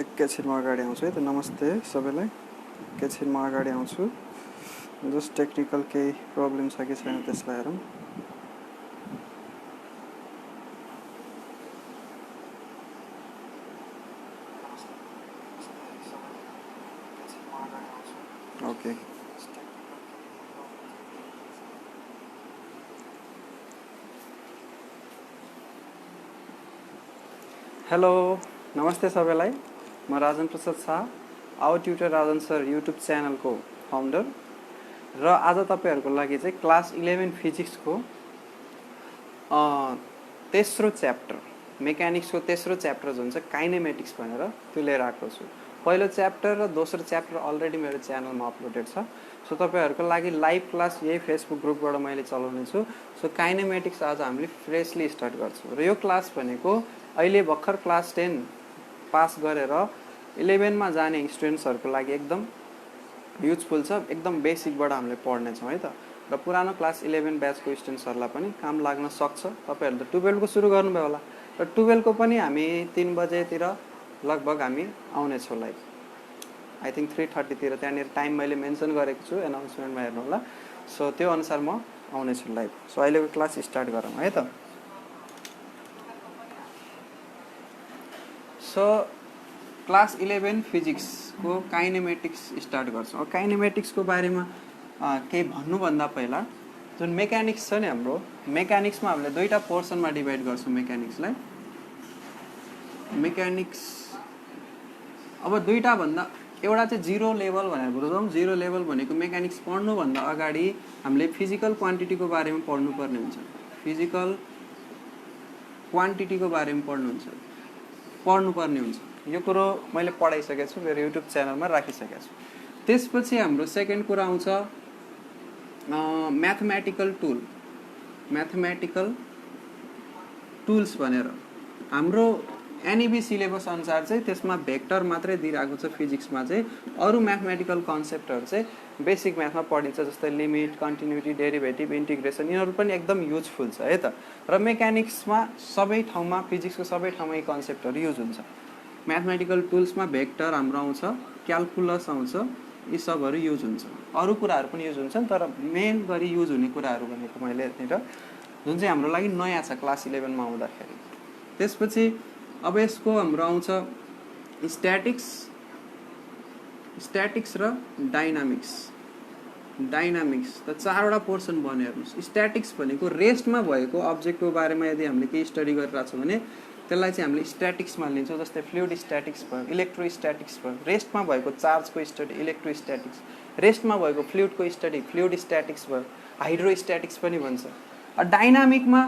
एकैछिनमा अगाडि आउँछु है त। नमस्ते सबैलाई। एकैछिनमा अगाडि आउँछु। जस्ट टेक्निकल केही प्रब्लम छ कि छैन त्यसलाई हेरौँ। ओके। हेलो, नमस्ते सबैलाई। म Rajan Prasad Shah, our tutor Rajan sir YouTube च्यानलको फाउन्डर र आज तपाईहरुको लागि चाहिँ क्लास 11 फिजिक्सको तेस्रो च्याप्टर, मेकानिक्सको तेस्रो च्याप्टर जुन चाहिँ काइनेमेटिक्स भनेर त्यो लिएर आएको छु। पहिलो च्याप्टर र दोस्रो च्याप्टर अलरेडी मेरो च्यानलमा अपलोडेड छ। सो तपाईहरुको लागि लाइभ क्लास यही फेसबुक ग्रुपबाट मैले चलाउने छु। सो काइनेमेटिक्स आज हामीले फ्रेशली स्टार्ट गर्छौँ र यो क्लास भनेको अहिले भर्खर क्लास 10 पास गरेर 11 मा जाने स्टुडेन्ट्सहरुको लागि एकदम युजफुल छ। एकदम बेसिकबाट हामीले पढ्ने छौँ है त। र पुरानो क्लास 11 ब्याचको स्टुडेन्ट्सहरुलाई पनि काम लाग्न सक्छ। तपाईहरुले त 12 को सुरु गर्नुभयो होला र 12 को पनि हामी 3 बजेतिर लगभग हामी आउने छौँ लाइभ। आई थिंक 3:30 तिर त्यहाँनिर टाइम मैले मेन्सन गरेको छु एनाउन्समेन्टमा हेर्नु होला। सो त्यो अनुसार म आउने छु लाइभ। सो अहिलेको क्लास स्टार्ट गरौँ है त। सो क्लास 11 फिजिक्सको काइनेमेटिक्स स्टार्ट गर्छौँ। काइनेमेटिक्सको बारेमा केही भन्नुभन्दा पहिला जुन मेकानिक्स छ नि हाम्रो, मेकानिक्समा हामीले दुईटा पोर्सनमा डिभाइड गर्छौँ मेकानिक्सलाई। मेकानिक्स अब दुईटा भन्दा एउटा चाहिँ जिरो लेभल भनेर बुझौँ। जिरो लेभल भनेको मेकानिक्स पढ्नुभन्दा अगाडि हामीले फिजिकल क्वान्टिटीको बारेमा पढ्नुपर्ने हुन्छ। फिजिकल क्वान्टिटीको बारेमा पढ्नुपर्ने हुन्छ। यो कुरो मैले पढाइसकेको छु, मेरो युट्युब च्यानलमा राखिसकेको छु। त्यसपछि हाम्रो सेकेन्ड कुरा आउँछ म्याथमेटिकल टुल्स भनेर। हाम्रो एनईबी सिलेबस अनुसार चाहिँ त्यसमा भेक्टर मात्रै दिइरहेको छ। फिजिक्समा चाहिँ अरू म्याथमेटिकल कन्सेप्टहरू चाहिँ बेसिक म्याथमा पढिन्छ, जस्तै लिमिट, कन्टिन्युटी, डेरिभेटिभ, इन्टिग्रेसन। यिनीहरू पनि एकदम युजफुल छ है त। र मेकानिक्समा सबै ठाउँमा, फिजिक्सको सबै ठाउँमा यी कन्सेप्टहरू युज हुन्छ। म्याथमेटिकल टुल्समा भेक्टर हाम्रो आउँछ, क्यालकुलस आउँछ, यी सबहरू युज हुन्छ। अरू कुराहरू पनि युज हुन्छन्, तर मेन गरी युज हुने कुराहरू भनेको मैले यहाँनिर जुन चाहिँ हाम्रो लागि नयाँ छ क्लास 11 मा आउँदाखेरि। त्यसपछि अब यसको हाम्रो आउँछ स्ट्याटिक्स र डाइनामिक्स त चारवटा पोर्सन बन्यो हेर्नुहोस्। स्ट्याटिक्स भनेको रेस्टमा भएको अब्जेक्टको बारेमा यदि हामीले केही स्टडी गरिरहेको छौँ भने त्यसलाई चाहिँ हामीले स्ट्याटिक्समा लिन्छौँ। जस्तै फ्लुइड स्ट्याटिक्स भयो, इलेक्ट्रोस्ट्याटिक्स भयो। रेस्टमा भएको चार्जको स्टडी इलेक्ट्रोस्ट्याटिक्स, रेस्टमा भएको फ्लुइडको स्टडी फ्लुइड स्ट्याटिक्स भयो, हाइड्रोस्ट्याटिक्स पनि भन्छ। डाइनामिकमा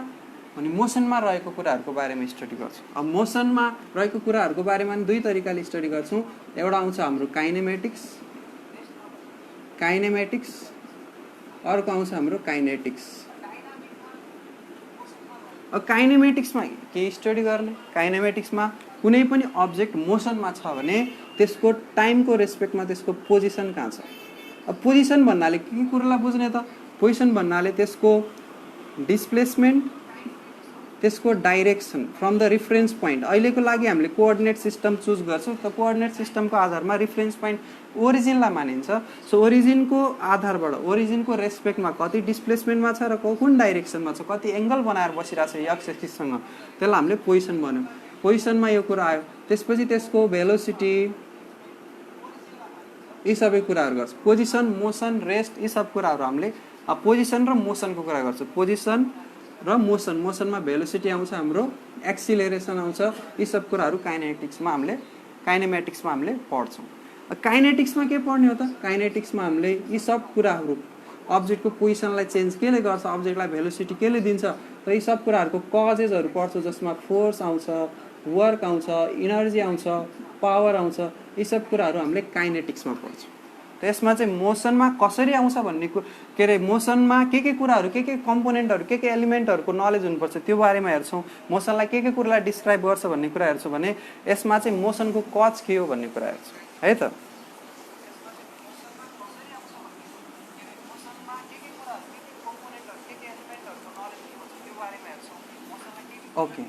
अनि मोसनमा रहेको कुराहरूको बारेमा स्टडी गर्छौँ। अब मोसनमा रहेको कुराहरूको बारेमा दुई तरिकाले स्टडी गर्छौँ। एउटा आउँछ हाम्रो काइनेमेटिक्स, अर्को आउँछ हाम्रो काइनेटिक्स। अब काइनेमेटिक्समा के स्टडी गर्ने? काइनेमेटिक्समा कुनै पनि अब्जेक्ट मोसनमा छ भने त्यसको टाइमको रेस्पेक्टमा त्यसको पोजिसन कहाँ छ। अब पोजिसन भन्नाले के कुरालाई बुझ्ने त? पोजिसन भन्नाले त्यसको डिस्प्लेसमेन्ट, त्यसको direction from the reference point. अहिलेको लागि हामीले कोअर्डिनेट सिस्टम चुज गर्छौँ, त कोअर्डिनेट सिस्टमको आधारमा रिफरेन्स पोइन्ट ओरिजिनलाई मानिन्छ। सो ओरिजिनको आधारबाट, ओरिजिनको रेस्पेक्टमा कति डिस्प्लेसमेन्टमा छ र कुन डाइरेक्सनमा छ, कति एङ्गल बनाएर बसिरहेको छ एक्स एक्सिससँग, त्यसलाई हामीले पोजिसन भन्यौँ। पोजिसनमा यो कुरा आयो। त्यसपछि त्यसको भेलोसिटी, यी सबै कुराहरू गर्छ। पोजिसन, मोसन, रेस्ट, यी सब कुराहरू हामीले पोजिसन र मोसनको कुरा गर्छौँ। पोजिसन र मोसनमा भेलोसिटी आउँछ, हाम्रो एक्सिलरेसन आउँछ। यी सब कुराहरू काइनेमेटिक्समा हामीले पढ्छौँ। काइनेटिक्समा के पढ्ने हो त? काइनेटिक्समा हामीले यी सब कुराहरू, अब्जेक्टको पोजिसनलाई चेन्ज केले गर्छ, अब्जेक्टलाई भेलोसिटी केले दिन्छ, र यी सब कुराहरूको कजेसहरू पढ्छौँ, जसमा फोर्स आउँछ, वर्क आउँछ, इनर्जी आउँछ, पावर आउँछ। यी सब कुराहरू हामीले काइनेटिक्समा पढ्छौँ। त्यसमा चाहिँ मोसनमा कसरी आउँछ भन्ने के अरे, मोसनमा के कुराहरू, के कम्पोनेन्टहरू, के एलिमेन्टहरूको नलेज हुनुपर्छ त्यो बारेमा हेर्छौँ। मोसनलाई के कुरालाई डिस्क्राइब गर्छ भन्ने कुरा हेर्छौँ भने यसमा चाहिँ मोसनको कज के हो भन्ने कुरा हेर्छौँ है त। ओके,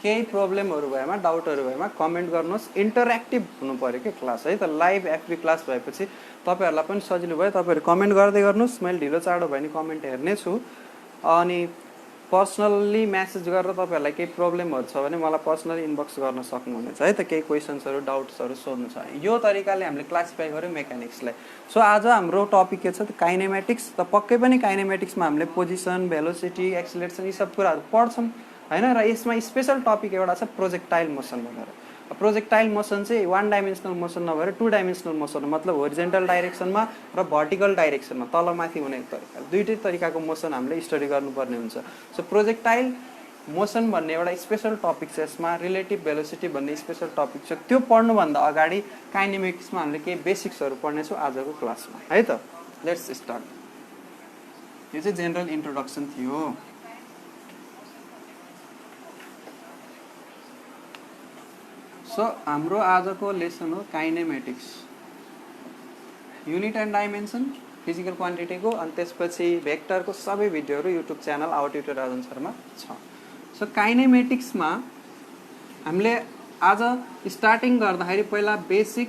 केही प्रब्लमहरू भएमा डाउटहरू भएमा कमेन्ट गर्नुहोस् इन्टरेक्टिभ हुनु पऱ्यो कि क्लास है त लाइभ एफबी क्लास भएपछि तपाईँहरूलाई पनि सजिलो भयो तपाईँहरू कमेन्ट गर्दै गर्नुहोस् मैले ढिलो चाँडो भयो भने कमेन्ट हेर्नेछु अनि पर्सनल्ली म्यासेज गरेर तपाईँहरूलाई केही प्रब्लमहरू छ भने मलाई पर्सनली इनबक्स गर्न सक्नुहुनेछ है त केही क्वेसन्सहरू डाउट्सहरू सोध्नु छ यो तरिकाले हामीले क्लासिफाई गर्यौँ मेकानिक्सलाई सो आज हाम्रो टपिक के छ त काइनेमेटिक्स त पक्कै पनि काइनेमेटिक्समा हामीले पोजिसन भेलोसिटी एक्सिलरेसन यी सब कुराहरू पढ्छौँ हैन र यसमा स्पेशल टपिक एउटा छ प्रोजेक्टाइल मोसन भनेर प्रोजेक्टाइल मोसन चाहिँ 1 डाइमेन्सनल मोसन नभएर 2 डाइमेन्सनल मोसन मतलब होरिजेन्टल डाइरेक्सनमा र भर्टिकल डाइरेक्सनमा तलमाथि हुने तरिका दुईटै तरिकाको मोसन हामीले स्टडी गर्नुपर्ने हुन्छ सो प्रोजेक्टाइल मोसन भन्ने एउटा स्पेशल टपिक छ यसमा रिलेटिभ भेलोसिटी भन्ने स्पेशल टपिक छ त्यो पढ्नुभन्दा अगाडि काइनेमेटिक्समा हामीले केही बेसिक्सहरू पढ्नेछौँ आजको क्लासमा है त लेट्स स्टार्ट यो चाहिँ जेनरल इन्ट्रोडक्सन थियो सो हाम्रो आजको लेसन हो kinematics unit and dimension physical क्वान्टिटीको अनि त्यसपछि भेक्टरको सबै भिडियोहरू YouTube channel our tutor Rajan Sharma छ सो काइनेमेटिक्समा हामीले आज स्टार्टिङ गर्दाखेरि पहिला बेसिक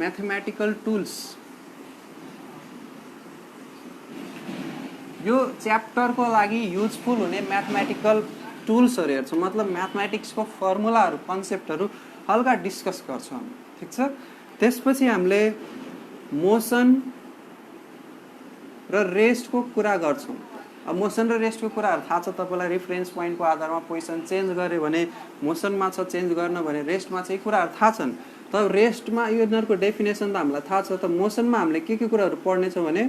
म्याथमेटिकल टुल्स यो च्याप्टरको लागि युजफुल हुने म्याथमेटिकल टुल्सहरू हेर्छौँ मतलब म्याथमेटिक्सको फर्मुलाहरू कन्सेप्टहरू हल्का डिस्कस गर्छौँ हामी ठिक छ त्यसपछि हामीले मोसन र रेस्टको कुरा गर्छौँ अब मोसन र रेस्टको कुराहरू थाहा छ तपाईँलाई रिफरेन्स पोइन्टको आधारमा पोजिसन चेन्ज गर्यो भने मोसनमा छ चेन्ज गर्न भने रेस्टमा चाहिँ कुराहरू थाहा छन् तर रेस्टमा यिनीहरूको डेफिनेसन त हामीलाई थाहा छ त मोसनमा हामीले के कुराहरू पढ्नेछौँ भने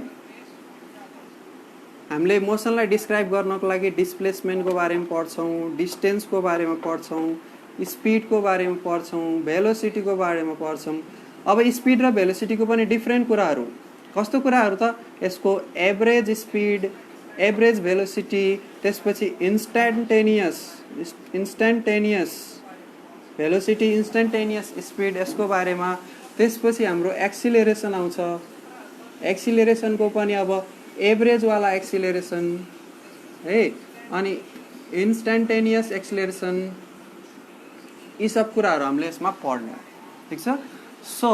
हामीले मोसनलाई डिस्क्राइब गर्नको लागि डिस्प्लेसमेन्टको बारेमा पढ्छौँ डिस्टेन्सको बारेमा पढ्छौँ स्पिडको बारेमा पढ्छौँ भेलोसिटीको बारेमा पढ्छौँ अब स्पिड र भेलोसिटीको पनि डिफ्रेन्ट कुराहरू कस्तो कुराहरू त यसको एभरेज स्पिड एभरेज भेलोसिटी त्यसपछि इन्स्ट्यान्टेनियस भेलोसिटी इन्स्ट्यान्टेनियस स्पिड यसको बारेमा त्यसपछि हाम्रो एक्सिलरेसन आउँछ एक्सिलरेसनको पनि अब एभरेज वाला एक्सिलरेसन है अनि इन्स्ट्यान्टेनियस एक्सिलरेसन यी सब कुराहरू हामीले यसमा पढ्ने ठिक छ सो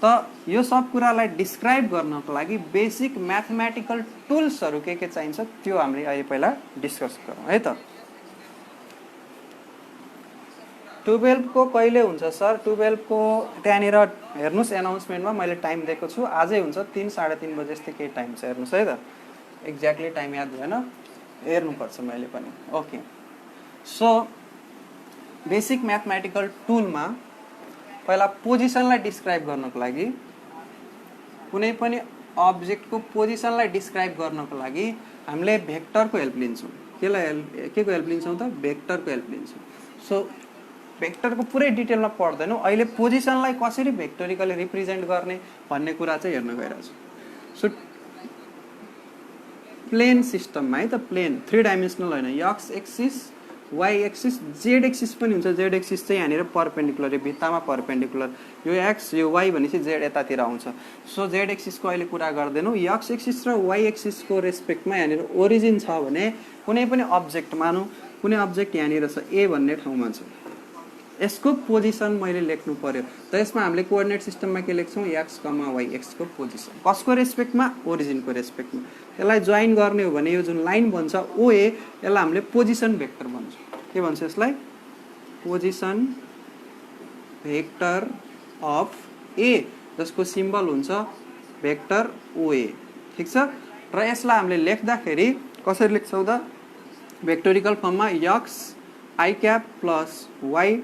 त यो सब कुरालाई डिस्क्राइब गर्नको लागि बेसिक म्याथमेटिकल टुल्सहरू के चाहिन्छ त्यो हामीले अहिले पहिला डिस्कस गरौँ है त 12 को कहिले हुन्छ सर 12 को त्यहाँनिर हेर्नुहोस् एनाउन्समेन्टमा मैले टाइम दिएको छु आजै हुन्छ 3 3:30 बजे जस्तै केही टाइम छ हेर्नुहोस् है त एक्ज्याक्टली टाइम याद भएन हेर्नुपर्छ मैले पनि ओके सो बेसिक म्याथमेटिकल टुलमा पहिला पोजिसनलाई डिस्क्राइब गर्नको लागि कुनै पनि अब्जेक्टको पोजिसनलाई डिस्क्राइब गर्नको लागि हामीले भेक्टरको हेल्प लिन्छौँ केको हेल्प लिन्छौँ त भेक्टरको हेल्प लिन्छौँ सो भेक्टरको पुरै डिटेलमा पढ्दैनौँ अहिले पोजिसनलाई कसरी भेक्टोरिकली रिप्रेजेन्ट गर्ने भन्ने कुरा चाहिँ हेर्न गइरहेको छु सो प्लेन सिस्टममा है त प्लेन 3 डाइमेन्सनल होइन x axis y axis z axis पनि हुन्छ जेड एक्सिस चाहिँ यहाँनिर परपेन्डिकुलर यो भित्तामा परपेन्डिकुलर यो एक्स यो वाइ भनेपछि जेड यतातिर आउँछ सो जेड एक्सिसको अहिले कुरा गर्दैनौँ एक्स एक्सिस र वाइ एक्सिसको रेस्पेक्टमा यहाँनिर ओरिजिन छ भने कुनै पनि अब्जेक्ट मानौँ कुनै अब्जेक्ट यहाँनिर छ ए भन्ने ठाउँमा छ यसको पोजिसन मैले लेख्नु पर्यो त यसमा हामीले कोअर्डिनेट सिस्टममा के लेख्छौँ एक्स कमा वाइ एक्सको पोजिसन कसको रेस्पेक्टमा ओरिजिनको रेस्पेक्टमा यसलाई जोइन गर्ने हो भने यो जुन लाइन भन्छ ओए यसलाई हामीले पोजिसन भेक्टर भन्छौँ के भन्छ यसलाई पोजिसन भेक्टर अफ ए जसको सिम्बल हुन्छ भेक्टर ओए ठिक छ र यसलाई हामीले लेख्दाखेरि कसरी लेख्छौँ त भेक्टोरिकल फर्ममा X I cap plus why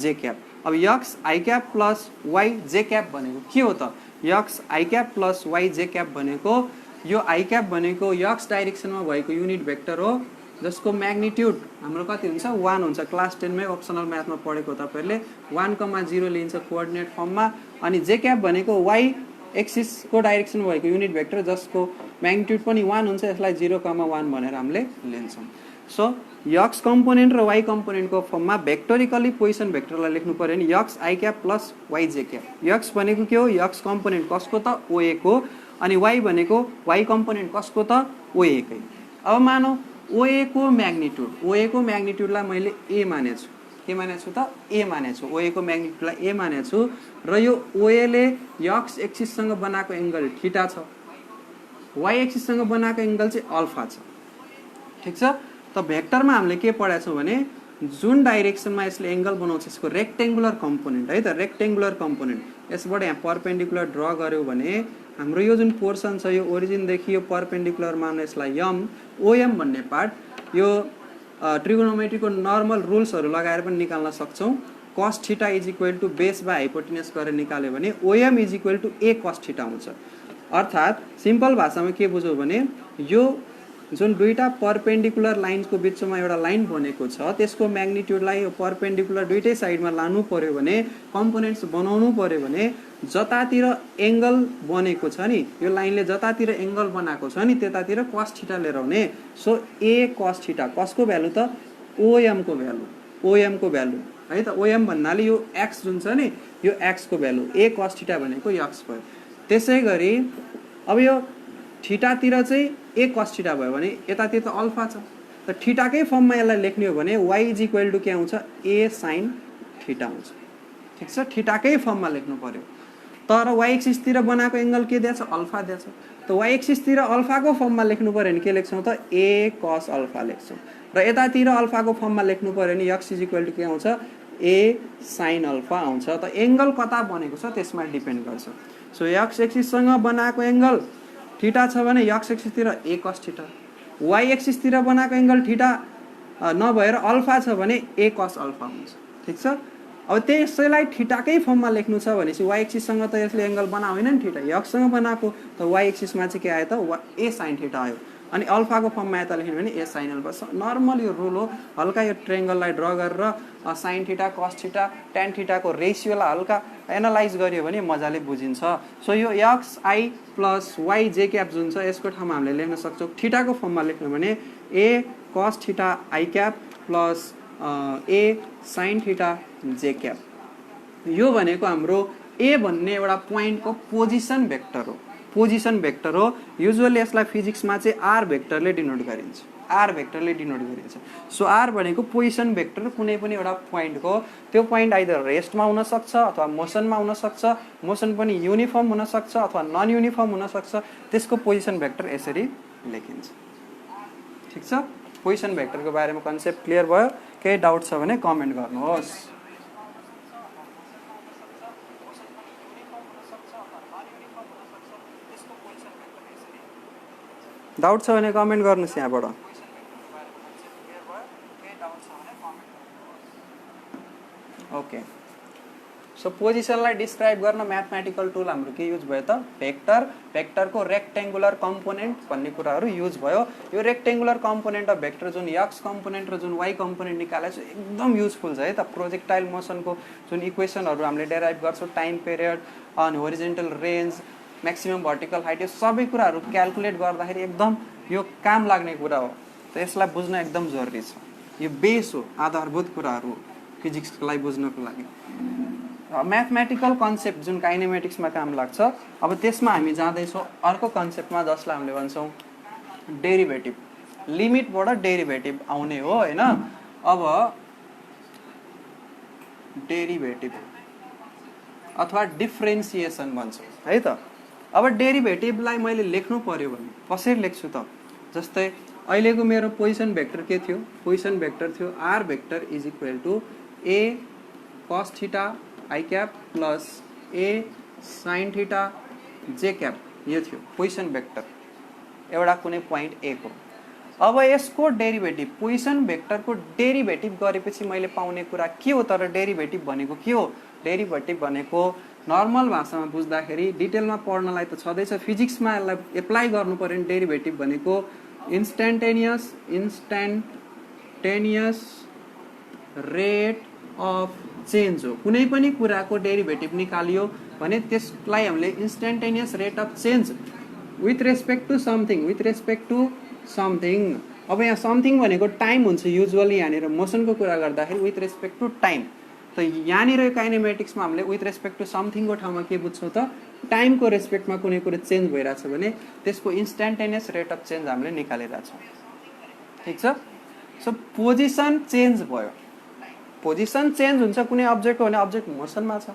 जे क्याप अब X I cap plus why जे क्याप भनेको के हो त X I cap plus why जे क्याप भनेको यो आई क्याप भनेको एक्स डाइरेक्सनमा भएको युनिट भेक्टर हो जसको म्याग्निट्युड हाम्रो कति हुन्छ 1 हुन्छ क्लास 10 मै अप्सनल म्याथमा पढेको तपाईहरुले 1,0 लिन्छ कोअर्डिनेट फर्ममा अनि जे क्याप भनेको वाइ एक्सिसको डाइरेक्सनमा भएको युनिट भेक्टर जसको म्याग्निट्युड पनि 1 हुन्छ यसलाई 0,1 भनेर हामीले लिन्छौँ सो एक्स कम्पोनेन्ट र वाइ कम्पोनेन्टको फर्ममा भेक्टोरिकली पोजिसन भेक्टरलाई लेख्नु पर्यो नि x I cap plus why जे क्याप एक्स भनेको के हो एक्स कम्पोनेन्ट कसको त ओए को अनि वाइ भनेको वाइ कम्पोनेन्ट कसको त ओए कै अब मानौ OA को म्याग्निट्युडलाई मैले A मानेछु। के मानेछु त? A मानेछु। OA को म्याग्निट्युडलाई A मानेछु र यो OA ले x एक्सिससँग बनाएको एंगल थीटा छ, y एक्सिससँग बनाएको एंगल चाहिँ अल्फा छ। ठीक छ? त भेक्टरमा हामीले के पढाएको छौं भने जुन डाइरेक्सनमा यसले एंगल बनाउँछ यसको रेक्टेंगुलर कम्पोनेन्ट है त, रेक्टेंगुलर कम्पोनेन्ट। यसबाट यहाँ परपेन्डिकुलर ड्रा गर्यो भने हाम्रो यो जुन पोर्सन छ यो ओरिजिन देखि यो परपेन्डिकुलर मान्नु यसलाई m, OM भन्ने पार्ट यो ट्रिगोनोमेट्रीको नर्मल रुल्सहरु लगाएर पनि निकाल्न सक्छौं। cos theta is equal to base by hypotenuse गरेर निकाल्यो भने OM is equal to a cos theta हुन्छ। अर्थात सिम्पल भाषामा के बुझ्यौ भने यो जुन दुईटा परपेन्डिकुलर लाइनको बीचमा एउटा लाइन बनेको छ त्यसको म्याग्निट्युडलाई यो परपेन्डिकुलर दुईटै साइडमा लानु पर्यो भने कम्पोनेन्ट्स बनाउनु पर्यो भने जतातिर एंगल बनेको छ नि यो लाइनले जतातिर एंगल बनाएको छ नि त्यतातिर cos थीटा लिएर आउने। So a cos theta, cos को भ्यालु त OM को भ्यालु, OM को भ्यालु है त। OM भन्नाले यो x जुन छ नि यो x को भ्यालु, a cos थीटा भनेको x भयो। त्यसैगरी अब यो थीटातिर चाहिँ a cos थीटा भयो भने यतातिर त अल्फा छ, त थीटाकै फर्ममा यसलाई लेख्ने हो भने y इज इक्वल टु के आउँछ a sin थीटा हुन्छ। ठीक छ? थीटाकै फर्ममा लेख्नु पर्यो। तर y एक्सिस तिर बनाएको एंगल के दिएछ? अल्फा दिएछ। त y एक्सिस तिर अल्फाको फर्ममा लेख्नु पर्यो भने के लेख्छौं त? a cos अल्फा लेख्छौं। र यतातिर अल्फाको फर्ममा लेख्नु पर्यो भने x इज इक्वल टु के आउँछ? a sin अल्फा आउँछ। त एंगल कता बनेको छ त्यसमा डिपेन्ड गर्छ। सो x एक्सिस सँग बनाएको एंगल थीटा छ भने x एक्सिस तिर a cos theta, y axis तिर बनाएको एंगल थीटा नभएर अल्फा छ भने a cos अल्फा हुन्छ। ठीक छ? अब त्यसैलाई थीटाकै फर्ममा लेख्नु छ भनेपछि y एक्सिस सँग त यसले एंगल बनाएको हैन नि थीटा, x सँग बनाएको, त y एक्सिस मा चाहिँ के आयो त? a sin थीटा आयो। अनि अल्फा को फर्ममा यता लेख्नु भने a sin अल्फा। नर्मल यो रुल हो। हल्का यो ट्रायंगललाई ड्रा गरेर sin theta cos theta tan theta को रेशियोलाई हल्का एनालाइज गरियो भने मजाले बुझिन्छ। सो यो xi plus y j cap जुन छ यसको ठाउँमा हामीले लेख्न सक्छौं थीटा को फर्ममा लेख्नु भने a cos theta i cap plus a sin theta j cap. यो भनेको हाम्रो a भन्ने एउटा पोइन्ट को पोजिसन भेक्टर हो, पोजिसन भेक्टर हो। युजुअली यसलाई फिजिक्समा चाहिँ r भेक्टरले डिनोट गरिन्छ, r भेक्टरले डिनोट गरिन्छ। सो r भनेको पोजिसन भेक्टर कुनै पनि एउटा पोइन्टको, त्यो पोइन्ट आइदर रेस्टमा हुन सक्छ अथवा मोसनमा हुन सक्छ, मोसन पनि युनिफर्म हुन सक्छ अथवा नन युनिफर्म हुन सक्छ, त्यसको पोजिसन भेक्टर यसरी लेखिन्छ। ठीक छ? पोजिसन भेक्टरको बारेमा कन्सेप्ट क्लियर भयो? केही डाउट छ भने कमेन्ट गर्नुहोस्। डाउट छ भने कमेन्ट गर्नुस् यहाँबाट। ओके, सो पोजिसनलाई डिस्क्राइब गर्न म्याथमेटिकल टुल हाम्रो के युज भयो त? भेक्टर, भेक्टरको रेक्टेंगुलर कम्पोनेन्ट भन्ने कुराहरू युज भयो। यो रेक्टेंगुलर कम्पोनेन्ट अफ भेक्टर जुन x कम्पोनेन्ट र जुन y कम्पोनेन्ट निकालेको छ एकदम युजफुल छ है त। प्रोजेक्टाइल मोसनको जुन इक्वेसनहरू हामीले डेराइभ गर्छौं, टाइम पिरियड अनि होरिजोन्टल रेन्ज, म्याक्सिमम भर्टिकल हाइट, यो सबै कुराहरू क्याल्कुलेट गर्दाखेरि एकदम यो काम लाग्ने कुरा हो। त यसलाई बुझ्न एकदम जरुरी छ। यो बेस हो, आधारभूत कुराहरू फिजिक्सलाई बुझ्नको लागि। म्याथमेटिकल कन्सेप्ट जुन काइनेमेटिक्समा काम लाग्छ, अब त्यसमा हामी जाँदैछौँ अर्को कन्सेप्टमा जसलाई हामीले भन्छौँ डेरिभेटिभ। लिमिटबाट डेरिभेटिभ आउने हो हैन। अब डेरिभेटिभ अथवा डिफरेन्सिएसन भन्छौँ है त। अब डेरिभेटिभलाई मैले लेख्नु पर्यो भने कसरी लेख्छु त? जस्तै अहिलेको मेरो पोजिसन भेक्टर के थियो? पोजिसन भेक्टर थियो r vector is equal to a cos theta i cap plus a sin theta j cap. यो थियो पोजिसन भेक्टर एउटा कुनै पोइन्ट a को। अब यसको डेरिभेटिभ, पोजिसन भेक्टरको डेरिभेटिभ गरेपछि मैले पाउने कुरा के हो? तर डेरिभेटिभ भनेको के हो? डेरिभेटिभ भनेको नर्मल भाषामा बुझ्दाखेरि डिटेलमा पढ्नलाई त छँदैछ, फिजिक्समा यसलाई एप्लाई गर्नु पर्यो नि। डेरिभेटिभ भनेको इन्स्ट्यान्टेनियस रेट अफ चेन्ज हो। कुनै पनि कुराको डेरिभेटिभ निकालियो भने त्यसलाई हामीले instantaneous rate of change with respect to something, with respect to something. अब यहाँ समथिङ भनेको टाइम हुन्छ युजुअली, यहाँनिर मोसनको कुरा गर्दाखेरि विथ रेस्पेक्ट टु टाइम। त यहाँनिर काइनेमेटिक्समा हामीले विथ रेस्पेक्ट टु समथिङको ठाउँमा के बुझ्छौँ त? टाइमको रेस्पेक्टमा कुनै कुरा चेन्ज भइरहेछ भने त्यसको इन्स्ट्यान्टेनियस रेट अफ चेन्ज हामीले निकालिरहेछौँ। ठीक छ। सो पोजिसन चेन्ज भयो, पोजिसन चेन्ज हुन्छ कुनै अब्जेक्टको भने अब्जेक्ट मोसनमा छ,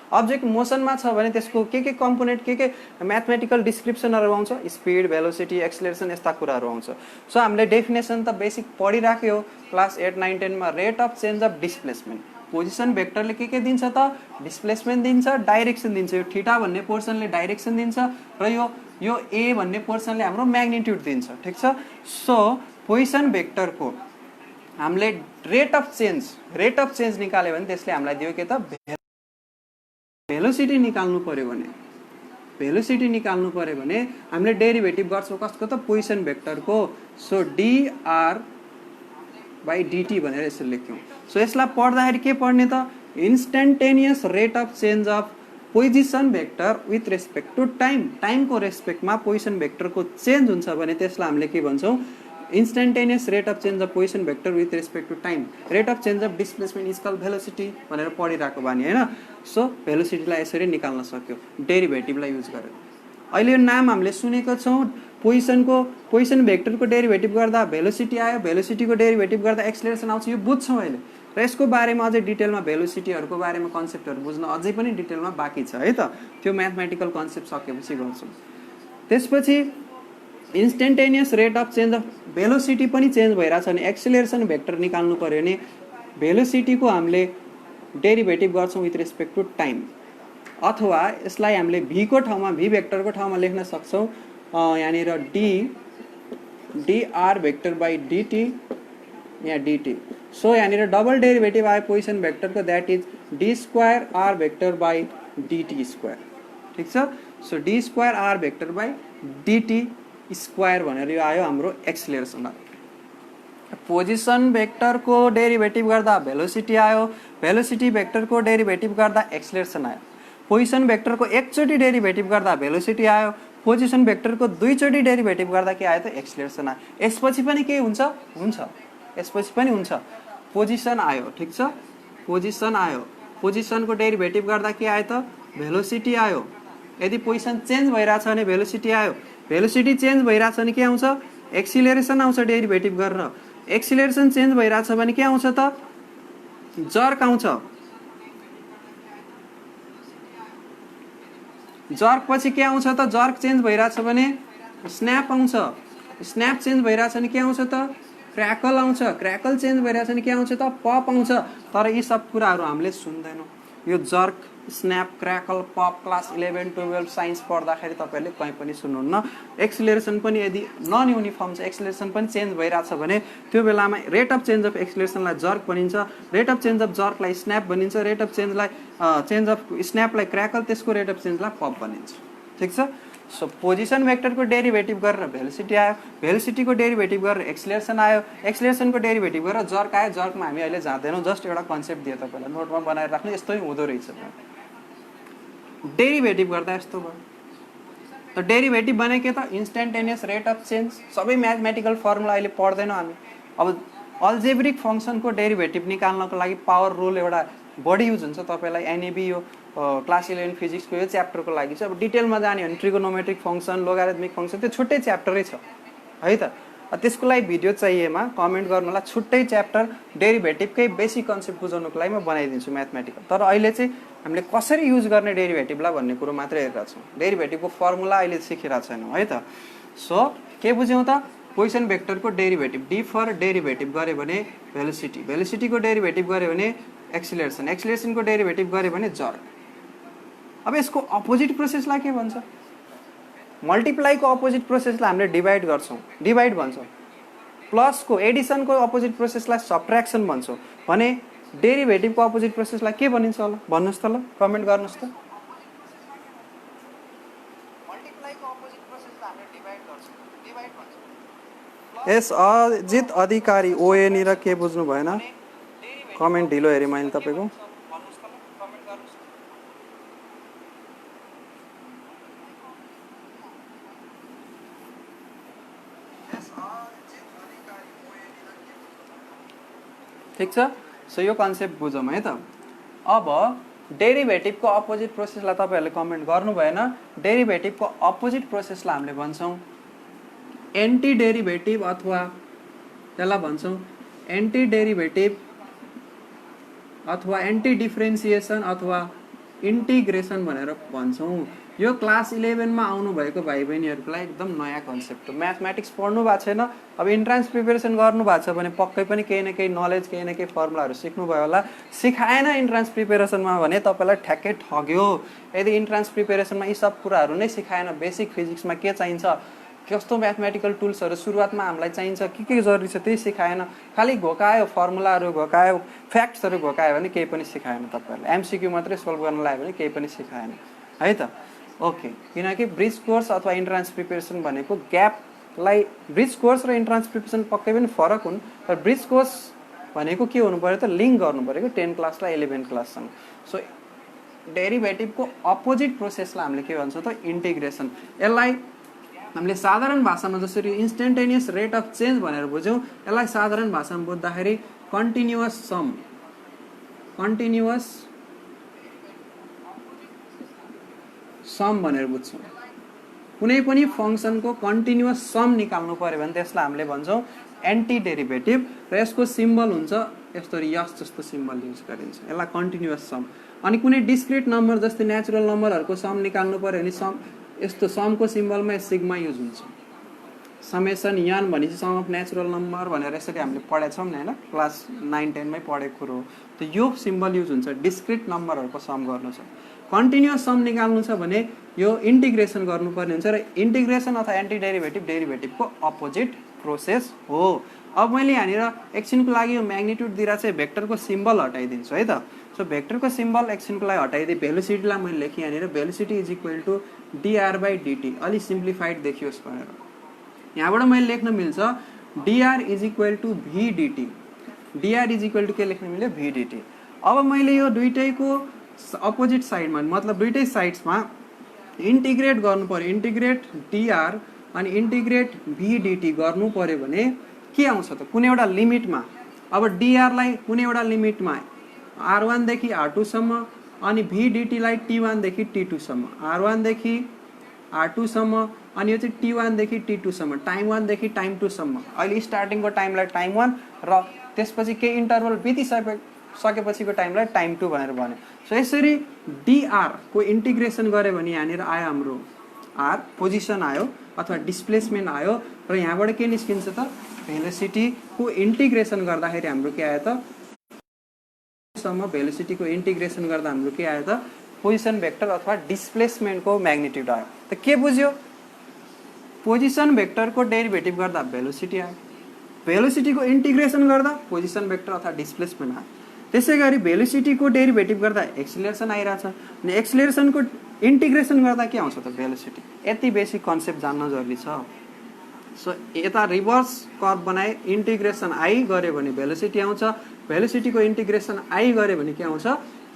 अब्जेक्ट मोसनमा छ भने त्यसको के कम्पोनेन्ट के म्याथमेटिकल डिस्क्रिप्सनहरू आउँछ, स्पिड, भेलोसिटी, एक्सिलरेसन यस्ता कुराहरू आउँछ। सो हामीले डेफिनेसन त बेसिक पढिराख्यो क्लास 8, 9, 10 मा। Rate of change of displacement, position भेक्टरले के दिन्छ त डिस्प्लेसमेन्ट दिन्छ, डाइरेक्सन दिन्छ। यो थीटा भन्ने पोर्सनले डाइरेक्सन दिन्छ र यो ए भन्ने पोर्सनले हाम्रो म्याग्निट्युड दिन्छ, ठीक छ। सो पोजिसन भेक्टरको हामीले रेट अफ चेन्ज निकाल्यो भने त्यसले हामीलाई दियो के त भेलोसिटी निकाल्नु पर्यो भने हामीले डेरिभेटिभ गर्छौँ कसको त पोजिसन भेक्टरको। सो dr बाई dt भनेर यसरी लेख्यौँ। सो यसलाई पढ्दाखेरि के पढ्ने त instantaneous rate of change of position vector with respect to time, टाइमको रेस्पेक्टमा पोजिसन भेक्टरको चेन्ज हुन्छ भने त्यसलाई हामीले के भन्छौँ instantaneous rate of change of position vector with respect to time. Rate of change of displacement is called velocity भनेर पढिरहेको बानी होइन। सो भेलोसिटीलाई यसरी निकाल्न सक्यो डेरिभेटिभलाई युज गरेर। अहिले यो नाम हामीले सुनेको छौँ, पोजिसन भेक्टरको डेरिभेटिभ गर्दा भेलोसिटी आयो, भेलोसिटीको डेरिभेटिभ गर्दा एक्सिलरेसन आउँछ, यो बुझ्छौँ अहिले। र यसको बारेमा अझै डिटेलमा भेलोसिटीहरूको बारेमा कन्सेप्टहरू बुझ्न अझै पनि डिटेलमा बाँकी छ है त, त्यो म्याथमेटिकल कन्सेप्ट सकेपछि गर्छौँ। त्यसपछि instantaneous rate of change of velocity पनि चेन्ज भइरहेछ भने एक्सिलरेसन भेक्टर निकाल्नु पर्यो भने भेलोसिटीको हामीले डेरिभेटिभ गर्छौँ विथ रेस्पेक्ट टु टाइम, अथवा यसलाई हामीले भीको ठाउँमा भी भेक्टरको ठाउँमा लेख्न सक्छौँ यहाँनिर dr भेक्टर बाई dt यहाँ dt। सो यहाँनिर डबल डेरिभेटिभ आयो पोजिसन भेक्टरको, that is d square r vector by dt square, ठिक छ। So d square r vector by dt square भनेर यो आयो हाम्रो एक्सिलरेसन। पोजिसन भेक्टरको डेरिभेटिभ गर्दा भेलोसिटी आयो, भेलोसिटी भेक्टरको डेरिभेटिभ गर्दा एक्सिलरेसन आयो। पोजिसन भेक्टरको एकचोटि डेरिभेटिभ गर्दा भेलोसिटी आयो, पोजिसन भेक्टरको दुईचोटि डेरिभेटिभ गर्दा के आयो त एक्सिलरेसन आयो। यसपछि पनि के हुन्छ, यसपछि पनि हुन्छ, पोजिसन आयो, ठिक छ, पोजिसन आयो, पोजिसनको डेरिभेटिभ गर्दा के आयो त भेलोसिटी आयो। यदि पोजिसन चेन्ज भइरहेछ भने भेलोसिटी आयो, भेलोसिटी चेन्ज भइरहेछ भने के आउँछ एक्सिलरेसन आउँछ डेरिभेटिभ गरेर, एक्सिलरेसन चेन्ज भइरहेछ भने के आउँछ त जर्क आउँछ, जर्क पछि के आउँछ त जर्क चेन्ज भइरहेछ भने स्न्याप आउँछ, स्न्याप चेन्ज भइरहेछ भने के आउँछ त क्र्याकल आउँछ, क्र्याकल चेन्ज भइरहेछ भने के आउँछ त पप आउँछ। तर यी सब कुराहरू हामीले सुन्दैनौँ। यो jerk, snap, crackle, pop class 11, 12 science पढ्दाखेरि तपाईँहरूले कहीँ पनि सुन्नुहुन्न। एक्सिलरेसन पनि यदि नन युनिफर्म छ, एक्सिलरेसन पनि चेन्ज भइरहेछ भने त्यो बेलामा रेट अफ चेन्ज अफ एक्सिलरेसनलाई जर्क भनिन्छ, रेट अफ चेन्ज अफ जर्कलाई स्न्याप भनिन्छ, रेट अफ चेन्ज अफ स्न्यापलाई क्र्याकल, त्यसको रेट अफ चेन्जलाई पप भनिन्छ, ठिक छ। सो पोजिसन भेक्टरको डेरिभेटिभ गरेर भेलोसिटी आयो, भेलोसिटीको डेरिभेटिभ गरेर एक्सिलरेसन आयो, एक्सिलरेसनको डेरिभेटिभ गरेर जर्क आयो। जर्कमा हामी अहिले जाँदैनौँ, जस्ट एउटा कन्सेप्ट दियो तपाईँलाई, नोटमा बनाएर राख्नु, यस्तो हुँदो रहेछ। डेरिभेटिभ गर्दा यस्तो भयो। त डेरिभेटिभ भने के त इन्स्टेन्टेनियस रेट अफ चेन्ज, सबै म्याथमेटिकल फर्मुला अहिले पढ्दैनौँ हामी। अब अल्जेब्रिक फङ्सनको डेरिभेटिभ निकाल्नको लागि पावर रुल एउटा बढी युज हुन्छ तपाईँलाई, एनएबी यो क्लास 11 फिजिक्सको यो च्याप्टरको लागि चाहिँ। अब डिटेलमा जाने भने ट्रिगोनोमेट्रिक फङ्सन, लोगारिथमिक फङ्सन, त्यो छुट्टै च्याप्टरै छ है त। त्यसको लागि भिडियो चाहिएमा कमेन्ट गर्नुलाई, छुट्टै च्याप्टर डेरिभेटिभकै बेसिक कन्सेप्ट बुझाउनुको लागि म बनाइदिन्छु म्याथमेटिकल। तर अहिले चाहिँ हामीले कसरी युज गर्ने डेरिभेटिभलाई भन्ने कुरो मात्रै हेरेका छौँ, डेरिभेटिभको फर्मुला अहिले सिकिरहेको छैनौँ है त। सो के बुझ्यौँ त पोजिसन भेक्टरको डेरिभेटिभ, डी फर डेरिभेटिभ गऱ्यो भने भेलोसिटी, भेलोसिटीको डेरिभेटिभ गऱ्यो भने एक्सिलरेसन, एक्सिलरेसनको डेरिभेटिभ गऱ्यो भने जर्क। अब यसको अपोजिट प्रोसेसलाई के भन्छ, मल्टिप्लाईको अपोजिट प्रोसेसलाई हामीले डिभाइड गर्छौँ, डिभाइड भन्छौँ। प्लसको एडिसनको अपोजिट प्रोसेसलाई सब्ट्र्याक्सन भन्छौँ भने डेरिभेटिभको अपोजिट प्रोसेसलाई के भनिन्छ होला भन्नुहोस् त, ल कमेन्ट गर्नुहोस् त। मल्टिप्लाईको अपोजिट प्रोसेसलाई हामीले डिभाइड गर्छौँ, डिभाइड भन्छौँ। यस अजित अधिकारी ओए निर के बुझ्नु भएन, कमेन्ट ढिलो हेरेँ मैले तपाईँको। ठिक छ। सो यो कन्सेप्ट बुझौँ है त। अब डेरिभेटिभको अपोजिट प्रोसेसलाई तपाईँहरूले कमेन्ट गर्नु भएन। डेरिभेटिभको अपोजिट प्रोसेसलाई हामीले भन्छौँ एन्टी डेरिभेटिभ अथवा त्यसलाई भन्छौँ एन्टी डेरिभेटिभ अथवा एन्टी डिफ्रेन्सिएसन अथवा इन्टिग्रेसन भनेर भन्छौँ। यो क्लास 11 मा आउनु भएको भाइ बहिनीहरूको लागि एकदम नयाँ कन्सेप्ट हो। म्याथमेटिक्स पढ्नु भएको छैन, अब इन्ट्रान्स प्रिपेरेसन गर्नु भएको छ भने पक्कै पनि केही न केही नलेज, केही न केही फर्मुलाहरू सिक्नुभयो होला। सिकाएन इन्ट्रान्स प्रिपेरेसनमा भने तपाईँलाई ठ्याक्कै ठग्यो। यदि इन्ट्रान्स प्रिपेरेसनमा यी सब कुराहरू नै सिकाएन, बेसिक फिजिक्समा के चाहिन्छ, कस्तो म्याथमेटिकल टुल्सहरू सुरुवातमा हामीलाई चाहिन्छ, के जरुरी छ त्यही सिकाएन, खालि घोकायो, फर्मुलाहरू घोकायो, फ्याक्ट्सहरू घोकायो भने केही पनि सिकाएन तपाईँहरूलाई। एमसिक्यू मात्रै सोल्भ गर्न लाग्यो भने केही पनि सिकाएन है त। ओके, किनकि ब्रिज कोर्स अथवा इन्ट्रान्स प्रिपेरेसन भनेको ग्यापलाई, ब्रिज कोर्स र इन्ट्रान्स प्रिपेरेसन पक्कै पनि फरक हुन्, तर ब्रिज कोर्स भनेको के हुनु पर्यो त, लिङ्क गर्नु पऱ्यो कि 10 क्लासलाई 11 क्लाससँग। सो डेरिभेटिभको अपोजिट प्रोसेसलाई हामीले के भन्छौँ त, इन्टिग्रेसन। यसलाई हामीले साधारण भाषामा जसरी इन्स्टेन्टेनियस रेट अफ चेन्ज भनेर बुझ्यौँ, यसलाई साधारण भाषामा बुझ्दाखेरि कन्टिन्युअस सम, कन्टिन्युअस सम भनेर बुझ्छौँ। कुनै पनि फङ्सनको कन्टिन्युअस सम निकाल्नु पर्यो भने त्यसलाई हामीले भन्छौँ एन्टी डेरिभेटिभ, र यसको सिम्बल हुन्छ यस्तो यस जस्तो सिम्बल युज गरिन्छ, यसलाई कन्टिन्युअस सम। अनि कुनै डिस्क्रिट नम्बर जस्तै नेचुरल नम्बरहरूको सम निकाल्नु पर्यो भने सम, यस्तो समको सिम्बलमा सिग्मा युज हुन्छ। समेसन यन भनेपछि सम अफ नेचुरल नम्बर भनेर यसरी हामीले पढेका छौँ नि होइन, क्लास 9-10 मै पढेको कुरो हो। त यो सिम्बल युज हुन्छ डिस्क्रिट नम्बरहरूको सम गर्नु छ। कन्टिन्युअस सम निकाल्नु छ भने यो इन्टिग्रेसन गर्नुपर्ने हुन्छ, र इन्टिग्रेसन अथवा एन्टी डेरिभेटिभ डेरिभेटिभको अपोजिट प्रोसेस हो। अब मैले यहाँनिर एकछिनको लागि यो म्याग्निट्युड दिएर चाहिँ भेक्टरको सिम्बल हटाइदिन्छु है त। सो भेक्टरको सिम्बल एकछिनको लागि हटाइदिएँ, भेलोसिटीलाई मैले लेखेँ यहाँनिर velocity is equal to dr/dt, अलि सिम्प्लिफाइड देखियोस् भनेर। यहाँबाट मैले लेख्न मिल्छ dr is equal to vdt, dr is equal to के लेख्न मिल्यो, vdt। अब मैले यो दुइटैको अपोजिट साइडमा, मतलब दुइटै साइड्समा इन्टिग्रेट गर्नु पर्यो, इन्टिग्रेट dr अनि इन्टिग्रेट vdt गर्नु पर्यो भने के आउँछ त, कुनै एउटा लिमिटमा। अब dr लाई कुनै एउटा लिमिटमा r1 देखि r2 सम्म, अनि vdt लाई t1 देखि t2 सम्म, r1 देखि r2 सम्म, अनि यो चाहिँ t1 देखि t2 सम्म, टाइम 1 देखि टाइम 2 सम्म। अहिले स्टार्टिङको टाइमलाई टाइम 1 र त्यसपछि केही इन्टरभल बितिसकेपछिको टाइमलाई टाइम 2 भनेर भन्यो। सो यसरी dr को इन्टिग्रेसन गऱ्यो भने यहाँनिर आयो हाम्रो r पोजिसन आयो अथवा डिस्प्लेसमेन्ट आयो, र यहाँबाट के निस्किन्छ त, भेलोसिटीको इन्टिग्रेसन गर्दाखेरि हाम्रो के आयो त, सम्म भेलोसिटीको इन्टिग्रेसन गर्दा हाम्रो के आयो त, पोजिसन भेक्टर अथवा डिस्प्लेसमेन्टको म्याग्निट्युड आयो। त के बुझ्यो, पोजिसन भेक्टरको डेरिभेटिभ गर्दा भेलोसिटी आयो, भेलोसिटीको इन्टिग्रेसन गर्दा पोजिसन भेक्टर अथवा डिस्प्लेसमेन्ट आयो। त्यसै गरी भेलोसिटीको डेरिभेटिभ गर्दा एक्सिलरेसन आइरहेछ, अनि एक्सिलरेसनको इन्टिग्रेसन गर्दा के आउँछ त, भेलोसिटी। यति बेसिक कन्सेप्ट जान्न जरुरी छ। सो यता रिभर्स कर्भ बनाए, इन्टिग्रेसन आई गऱ्यो भने भेलोसिटी आउँछ, भेलोसिटीको इन्टिग्रेसन आई गऱ्यो भने के आउँछ,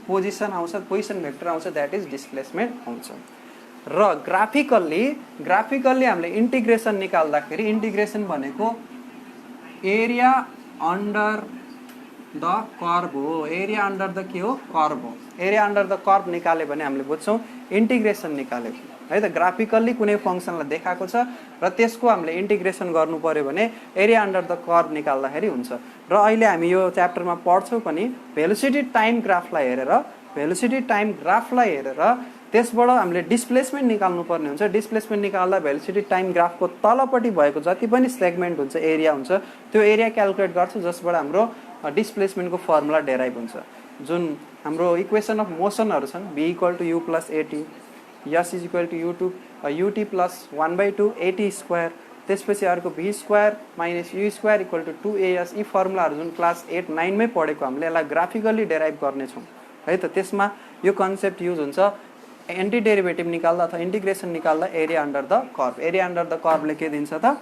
पोजिसन आउँछ, पोजिसन भेक्टर आउँछ, द्याट इज डिस्प्लेसमेन्ट आउँछ। र ग्राफिकल्ली हामीले इन्टिग्रेसन निकाल्दाखेरि इन्टिग्रेसन भनेको एरिया अन्डर द कर्भ हो, एरिया अन्डर द के हो, कर्भ हो। एरिया अन्डर द कर्भ निकाल्यो भने हामीले बुझ्छौँ इन्टिग्रेसन निकाल्यो है त। ग्राफिकल्ली कुनै फङ्सनलाई देखाएको छ र त्यसको हामीले इन्टिग्रेसन गर्नु पर्यो भने एरिया अन्डर द कर्भ निकाल्दाखेरि हुन्छ। र अहिले हामी यो च्याप्टरमा पढ्छौँ पनि भेलोसिटी टाइम ग्राफलाई हेरेर त्यसबाट हामीले डिस्प्लेसमेन्ट निकाल्नु पर्ने हुन्छ। डिस्प्लेसमेन्ट निकाल्दा भेलोसिटी टाइम ग्राफको तलपट्टि भएको जति पनि सेगमेन्ट हुन्छ, एरिया हुन्छ, त्यो एरिया क्यालकुलेट गर्छ, जसबाट हाम्रो डिस्प्लेसमेन्टको फर्मुला डेराइभ हुन्छ। जुन हाम्रो इक्वेसन अफ मोसनहरू छन्, v equal to u plus at, s is equal to ut plus 1/2 at square, त्यसपछि अर्को v square minus u square equal to 2as, यी फर्मुलाहरू जुन क्लास 8-9 मै पढेको हामीले यसलाई ग्राफिकल्ली डेराइभ गर्नेछौँ है त। त्यसमा यो कन्सेप्ट युज हुन्छ, एन्टी डेरिभेटिभ निकाल्दा अथवा इन्टिग्रेसन निकाल्दा area under the curve. Area under the कर्भले के दिन्छ त,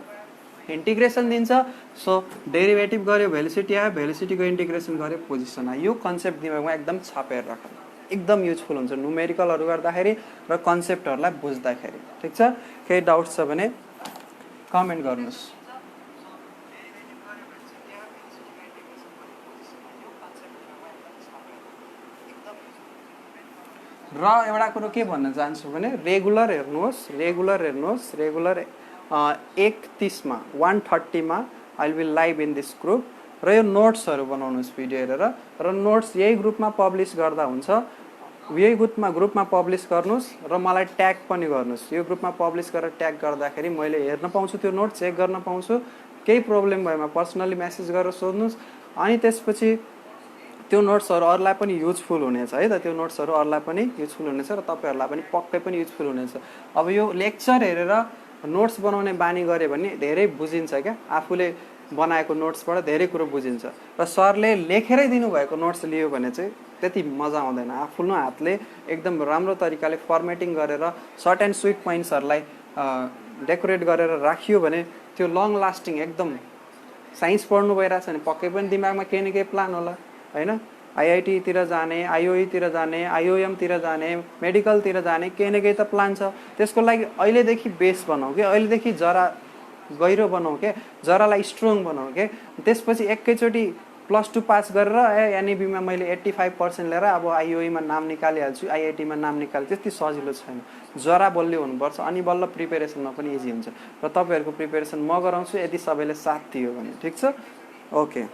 इन्टिग्रेसन दिन्छ। सो डेरिभेटिभ गर्यो भेलोसिटी आयो, भेलोसिटीको इन्टिग्रेसन गर्यो पोजिसन आयो। यो कन्सेप्ट दिमागमा एकदम छापेर राख, एकदम युजफुल हुन्छ न्युमेरिकलहरू गर्दाखेरि र कन्सेप्टहरूलाई बुझ्दाखेरि। ठिक छ, केही डाउट्स छ भने कमेन्ट गर्नुहोस्। र एउटा कुरो के भन्न चाहन्छु भने रेगुलर हेर्नुहोस् 31 मा 130 मा I will be live in this group र यो नोट्सहरू बनाउनुहोस् भिडियो हेरेर र नोट्स यही ग्रुपमा पब्लिस गर्दा हुन्छ यही ग्रुपमा पब्लिस गर्नुहोस् र मलाई ट्याग पनि गर्नुहोस् यो ग्रुपमा पब्लिस गरेर ट्याग गर्दाखेरि मैले हेर्न पाउँछु त्यो नोट चेक गर्न पाउँछु केही प्रब्लम भएमा पर्सनली मेसेज गरेर सोध्नुहोस् अनि त्यसपछि त्यो नोट्सहरू अरूलाई पनि युजफुल हुनेछ है त त्यो नोट्सहरू अरूलाई पनि युजफुल हुनेछ र तपाईँहरूलाई पनि पक्कै पनि युजफुल हुनेछ अब यो लेक्चर हेरेर नोट्स बनाउने बानी गऱ्यो भने धेरै बुझिन्छ क्या आफूले बनाएको नोट्सबाट धेरै कुरो बुझिन्छ र सरले लेखेरै दिनुभएको नोट्स लियो भने चाहिँ त्यति मजा आउँदैन आफ्नो हातले एकदम राम्रो तरिकाले फर्मेटिङ गरेर सर्ट एन्ड स्विट पोइन्ट्सहरूलाई डेकोरेट गरेर राखियो भने त्यो लङ लास्टिङ एकदम साइन्स पढ्नु भइरहेछ भने पक्कै पनि दिमागमा केही न केही प्लान होला हैन आईआईटीतिर जाने आईओईतिर जाने आईओएमतिर जाने मेडिकलतिर जाने केही न केही त प्लान छ त्यसको लागि अहिलेदेखि बेस बनाऊ के अहिलेदेखि जरा गहिरो बनाऊ के जरालाई स्ट्रङ बनाऊ के त्यसपछि एकैचोटि +2 पास गरेर एनईबीमा मैले 85% लिएर अब आईओईमा नाम निकालिहाल्छु आईआईटीमा नाम निकाल्छु त्यति सजिलो छैन जरा बलियो हुनुपर्छ अनि बल्ल प्रिपेरेसनमा पनि इजी हुन्छ र तपाईँहरूको प्रिपेरेसन म गराउँछु यदि सबैले साथ दियो भने ठिक छ ओके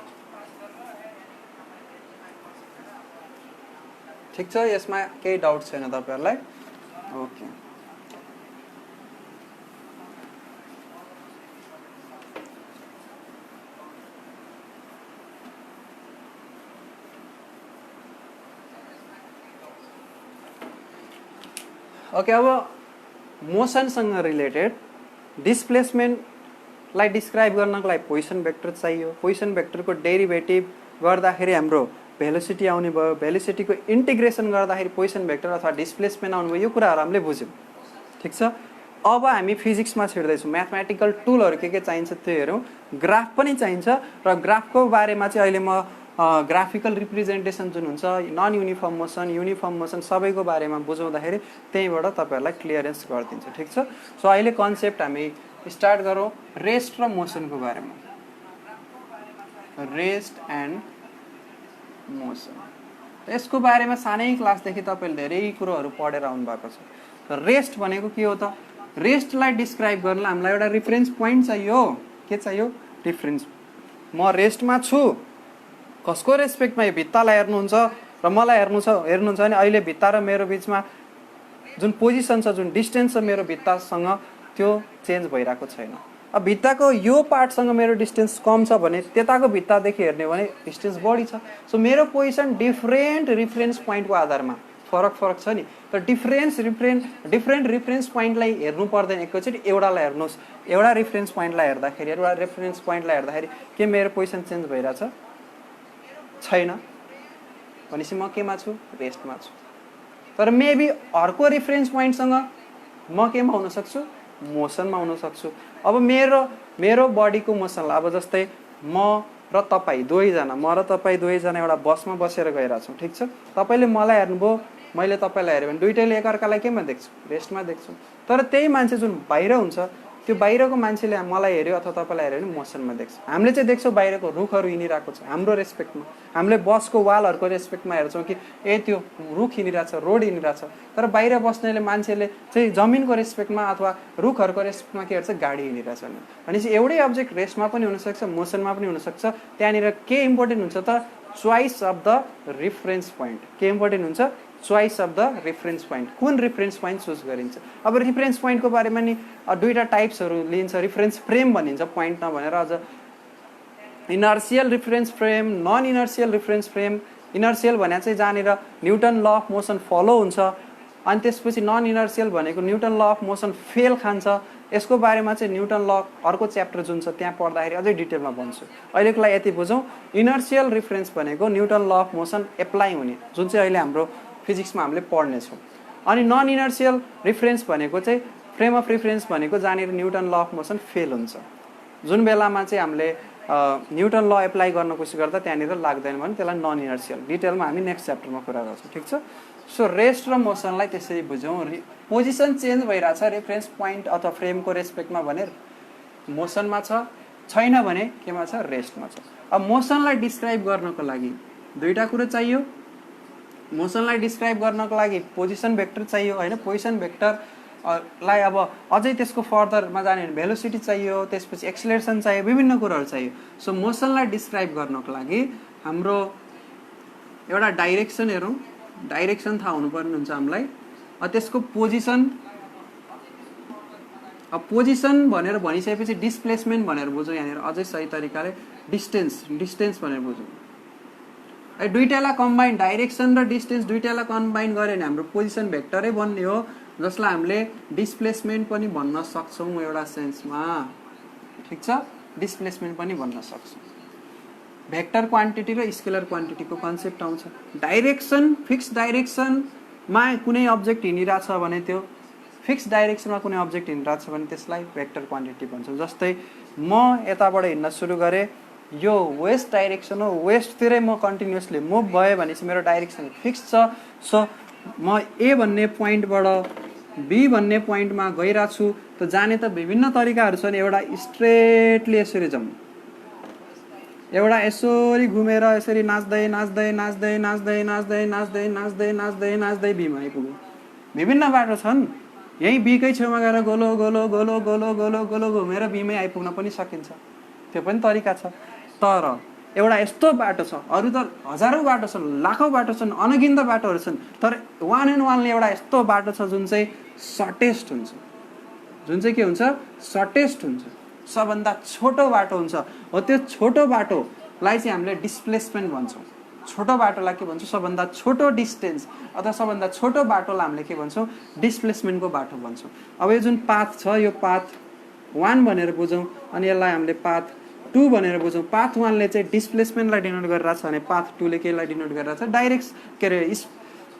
ठिक छ यसमा केही डाउट छैन तपाईहरुलाई ओके ओके अब मोसनसँग रिलेटेड डिस्प्लेसमेन्टलाई डिस्क्राइब गर्नको लागि पोजिसन भेक्टर चाहियो पोजिसन भेक्टरको डेरिभेटिभ गर्दाखेरि हाम्रो भेलोसिटी आउने भयो भेलोसिटीको इन्टिग्रेसन गर्दाखेरि पोजिसन भेक्टर अथवा डिस्प्लेसमेन्ट आउने भयो यो कुराहरू हामीले बुझ्यौँ ठिक छ अब हामी फिजिक्समा छिर्दैछौँ म्याथमेटिकल टुलहरू के चाहिन्छ त्यो हेरौँ ग्राफ पनि चाहिन्छ र ग्राफको बारेमा चाहिँ अहिले म ग्राफिकल रिप्रेजेन्टेसन जुन हुन्छ नन युनिफर्म मोसन सबैको बारेमा बुझाउँदाखेरि त्यहीबाट तपाईहरुलाई क्लियरेन्स गरिदिन्छ ठिक छ सो अहिले कन्सेप्ट हामी स्टार्ट गरौँ रेस्ट र मोसनको बारेमा रेस्ट एन्ड मोसन यसको बारेमा सानै क्लासदेखि तपाईले धेरै कुरोहरू पढेर आउनु भएको छ रेस्ट भनेको के हो त रेस्टलाई डिस्क्राइब गर्नलाई हामीलाई एउटा रिफरेन्स पोइन्ट चाहियो के चाहियो डिफरेन्स म रेस्टमा छु कसको रेस्पेक्टमा यो भित्तालाई हेर्नुहुन्छ र मलाई हेर्नुहुन्छ भने अहिले भित्ता र मेरो बिचमा जुन पोजिसन छ जुन डिस्टेन्स छ मेरो भित्तासँग त्यो चेन्ज भइरहेको छैन अब भित्ताको यो पार्टसँग मेरो डिस्टेन्स कम छ भने त्यताको भित्तादेखि हेर्ने भने डिस्टेन्स बढी छ सो मेरो पोजिसन डिफ्रेन्ट रिफरेन्स पोइन्टको आधारमा फरक छ नि त डिफ्रेन्ट रिफरेन्स पोइन्टलाई हेर्नु पर्दैन एकैचोटि एउटालाई हेर्नुहोस् एउटा रिफरेन्स पोइन्टलाई हेर्दाखेरि के मेरो पोजिसन चेन्ज भइरहेछ छैन भनेपछि म केमा छु रेस्टमा छु तर मेबी अर्को रिफरेन्स पोइन्टसँग म केमा हुन सक्छु मोसनमा हुन सक्छु अब मेरो बडीको मोसनलाई अब जस्तै म र तपाईँ दुवैजना एउटा बसमा बसेर गइरहेछौँ ठिक छ तपाईँले मलाई हेर्नुभयो मैले तपाईँलाई हेरेँ भने दुइटैले एकअर्कालाई केमा देख्छु रेस्टमा देख्छु तर त्यही मान्छे जुन बाहिर हुन्छ त्यो बाहिरको मान्छेले मलाई हेऱ्यो अथवा तपाईँलाई हेऱ्यो भने मोसनमा देख्छ हामीले चाहिँ देख्छौँ बाहिरको रुखहरू हिँडिरहेको छ हाम्रो रेस्पेक्टमा हामीले बसको वालहरूको रेस्पेक्टमा हेर्छौँ कि त्यो रुख हिँडिरहेछ रोड हिँडिरहेछ तर बाहिर बस्नेले मान्छेले चाहिँ जमिनको रेस्पेक्टमा अथवा रुखहरूको रेस्पेक्टमा के हेर्छ गाडी हिँडिरहेछ भनेपछि एउटै अब्जेक्ट रेस्टमा पनि हुनसक्छ मोसनमा पनि हुनसक्छ त्यहाँनिर के इम्पोर्टेन्ट हुन्छ त choice of the reference point के इम्पोर्टेन्ट हुन्छ choice of the reference point कुन रिफरेन्स पोइन्ट चुज गरिन्छ अब रिफरेन्स पोइन्टको बारेमा नि दुईटा टाइप्सहरू लिन्छ रिफरेन्स फ्रेम भनिन्छ पोइन्ट नभनेर अझ inertial reference frame non inertial reference frame inertial भने चाहिँ जहाँनिर newton law of motion follow हुन्छ अनि त्यसपछि नन इनर्सियल भनेको newton law of motion fail खान्छ यसको बारेमा चाहिँ न्युटन ल अर्को च्याप्टर जुन छ त्यहाँ पढ्दाखेरि अझै डिटेलमा भन्छु अहिलेको लागि यति बुझौँ इनर्सियल रिफरेन्स भनेको newton law of motion apply हुने जुन चाहिँ अहिले हाम्रो फिजिक्समा हामीले पढ्नेछौँ अनि नन इनर्सियल रिफरेन्स भनेको चाहिँ फ्रेम अफ रिफरेन्स भनेको जहाँनिर newton law of motion fail हुन्छ जुन बेलामा चाहिँ हामीले न्युटन ल एप्लाई गर्न कोसिस गर्दा त्यहाँनिर लाग्दैन भने त्यसलाई नन इनर्सियल डिटेलमा हामी नेक्स्ट च्याप्टरमा कुरा गर्छौँ ठिक छ सो रेस्ट र मोसनलाई त्यसरी बुझौँ पोजिसन चेन्ज भइरहेछ रेफरेन्स पोइन्ट अथवा फ्रेमको रेस्पेक्टमा भने मोसनमा छैन भने केमा छ रेस्टमा छ अब मोसनलाई डिस्क्राइब गर्नको लागि दुईटा कुरो चाहियो मोसनलाई डिस्क्राइब गर्नको लागि पोजिसन भेक्टर चाहियो होइन पोजिसन भेक्टर लाई अब अझै त्यसको फर्दरमा जाने भने भेलोसिटी चाहियो, त्यसपछि एक्सिलरेसन चाहियो, विभिन्न कुराहरू चाहियो। सो मोसनलाई डिस्क्राइब गर्नको लागि हाम्रो एउटा डाइरेक्सन हेरौँ, डाइरेक्सन थाहा हुनुपर्ने हुन्छ हामीलाई। त्यसको पोजिसन, पोजिसन भनेर भनिसकेपछि डिस्प्लेसमेन्ट भनेर बुझौँ यहाँनिर अझै सही तरिकाले, डिस्टेन्स भनेर बुझौँ। दुईटालाई कम्बाइन, डाइरेक्सन र डिस्टेन्स दुईटालाई कम्बाइन गऱ्यो भने हाम्रो पोजिसन भेक्टरै बन्ने हो, जसलाई हामीले डिस्प्लेसमेन्ट पनि भन्न सक्छौँ एउटा सेन्समा। ठिक छ, डिस्प्लेसमेन्ट पनि भन्न सक्छौँ। भेक्टर क्वान्टिटी र स्केलर क्वान्टिटीको कन्सेप्ट आउँछ। डाइरेक्सन, फिक्स डाइरेक्सनमा कुनै अब्जेक्ट हिँडिरहेछ भने त्यो फिक्स डाइरेक्सनमा कुनै अब्जेक्ट हिँडिरहेछ भने त्यसलाई भेक्टर क्वान्टिटी भन्छौँ। जस्तै म यताबाट हिँड्न सुरु गरेँ, यो वेस्ट डाइरेक्सन हो, वेस्टतिरै म कन्टिन्युसली मुभ भएँ भने चाहिँ मेरो डाइरेक्सन फिक्स छ। सो म ए भन्ने पोइन्टबाट बी भन्ने पोइन्टमा गइरहेको छु। त जाने त विभिन्न तरिकाहरू छन्। एउटा स्ट्रेटली यसरी जाउँ, एउटा यसरी घुमेर यसरी नाच्दै नाच्दै नाच्दै नाच्दै नाच्दै नाच्दै नाच्दै नाच्दै नाच्दै बीमा आइपुग्यो। विभिन्न बाटो छन्। यही बीकै छेउमा गएर गोलो गोलो गोलो गोलो गोलो गोलो घुमेर बीमै आइपुग्न पनि सकिन्छ, त्यो पनि तरिका छ। तर एउटा यस्तो बाटो छ, अरू त हजारौँ बाटो छन्, लाखौँ बाटो छन्, अनगिन्त बाटोहरू छन्, तर वान एन्ड वानले एउटा यस्तो बाटो छ जुन चाहिँ सर्टेस्ट हुन्छ। जुन चाहिँ के हुन्छ? सर्टेस्ट हुन्छ, सबभन्दा छोटो बाटो हुन्छ। हो त्यो छोटो बाटोलाई चाहिँ हामीले डिस्प्लेसमेन्ट भन्छौँ। छोटो बाटोलाई के भन्छौँ? सबभन्दा छोटो डिस्टेन्स अथवा सबभन्दा छोटो बाटोलाई हामीले के भन्छौँ? डिस्प्लेसमेन्टको बाटो भन्छौँ। अब यो जुन पाथ छ, यो पाथ 1 भनेर बुझौँ, अनि यसलाई हामीले पाथ 2 भनेर बुझौँ। पाथ 1ले चाहिँ डिस्प्लेसमेन्टलाई डिनोट गरिरहेछ भने पाथ 2ले केलाई डिनोट गरिरहेछ?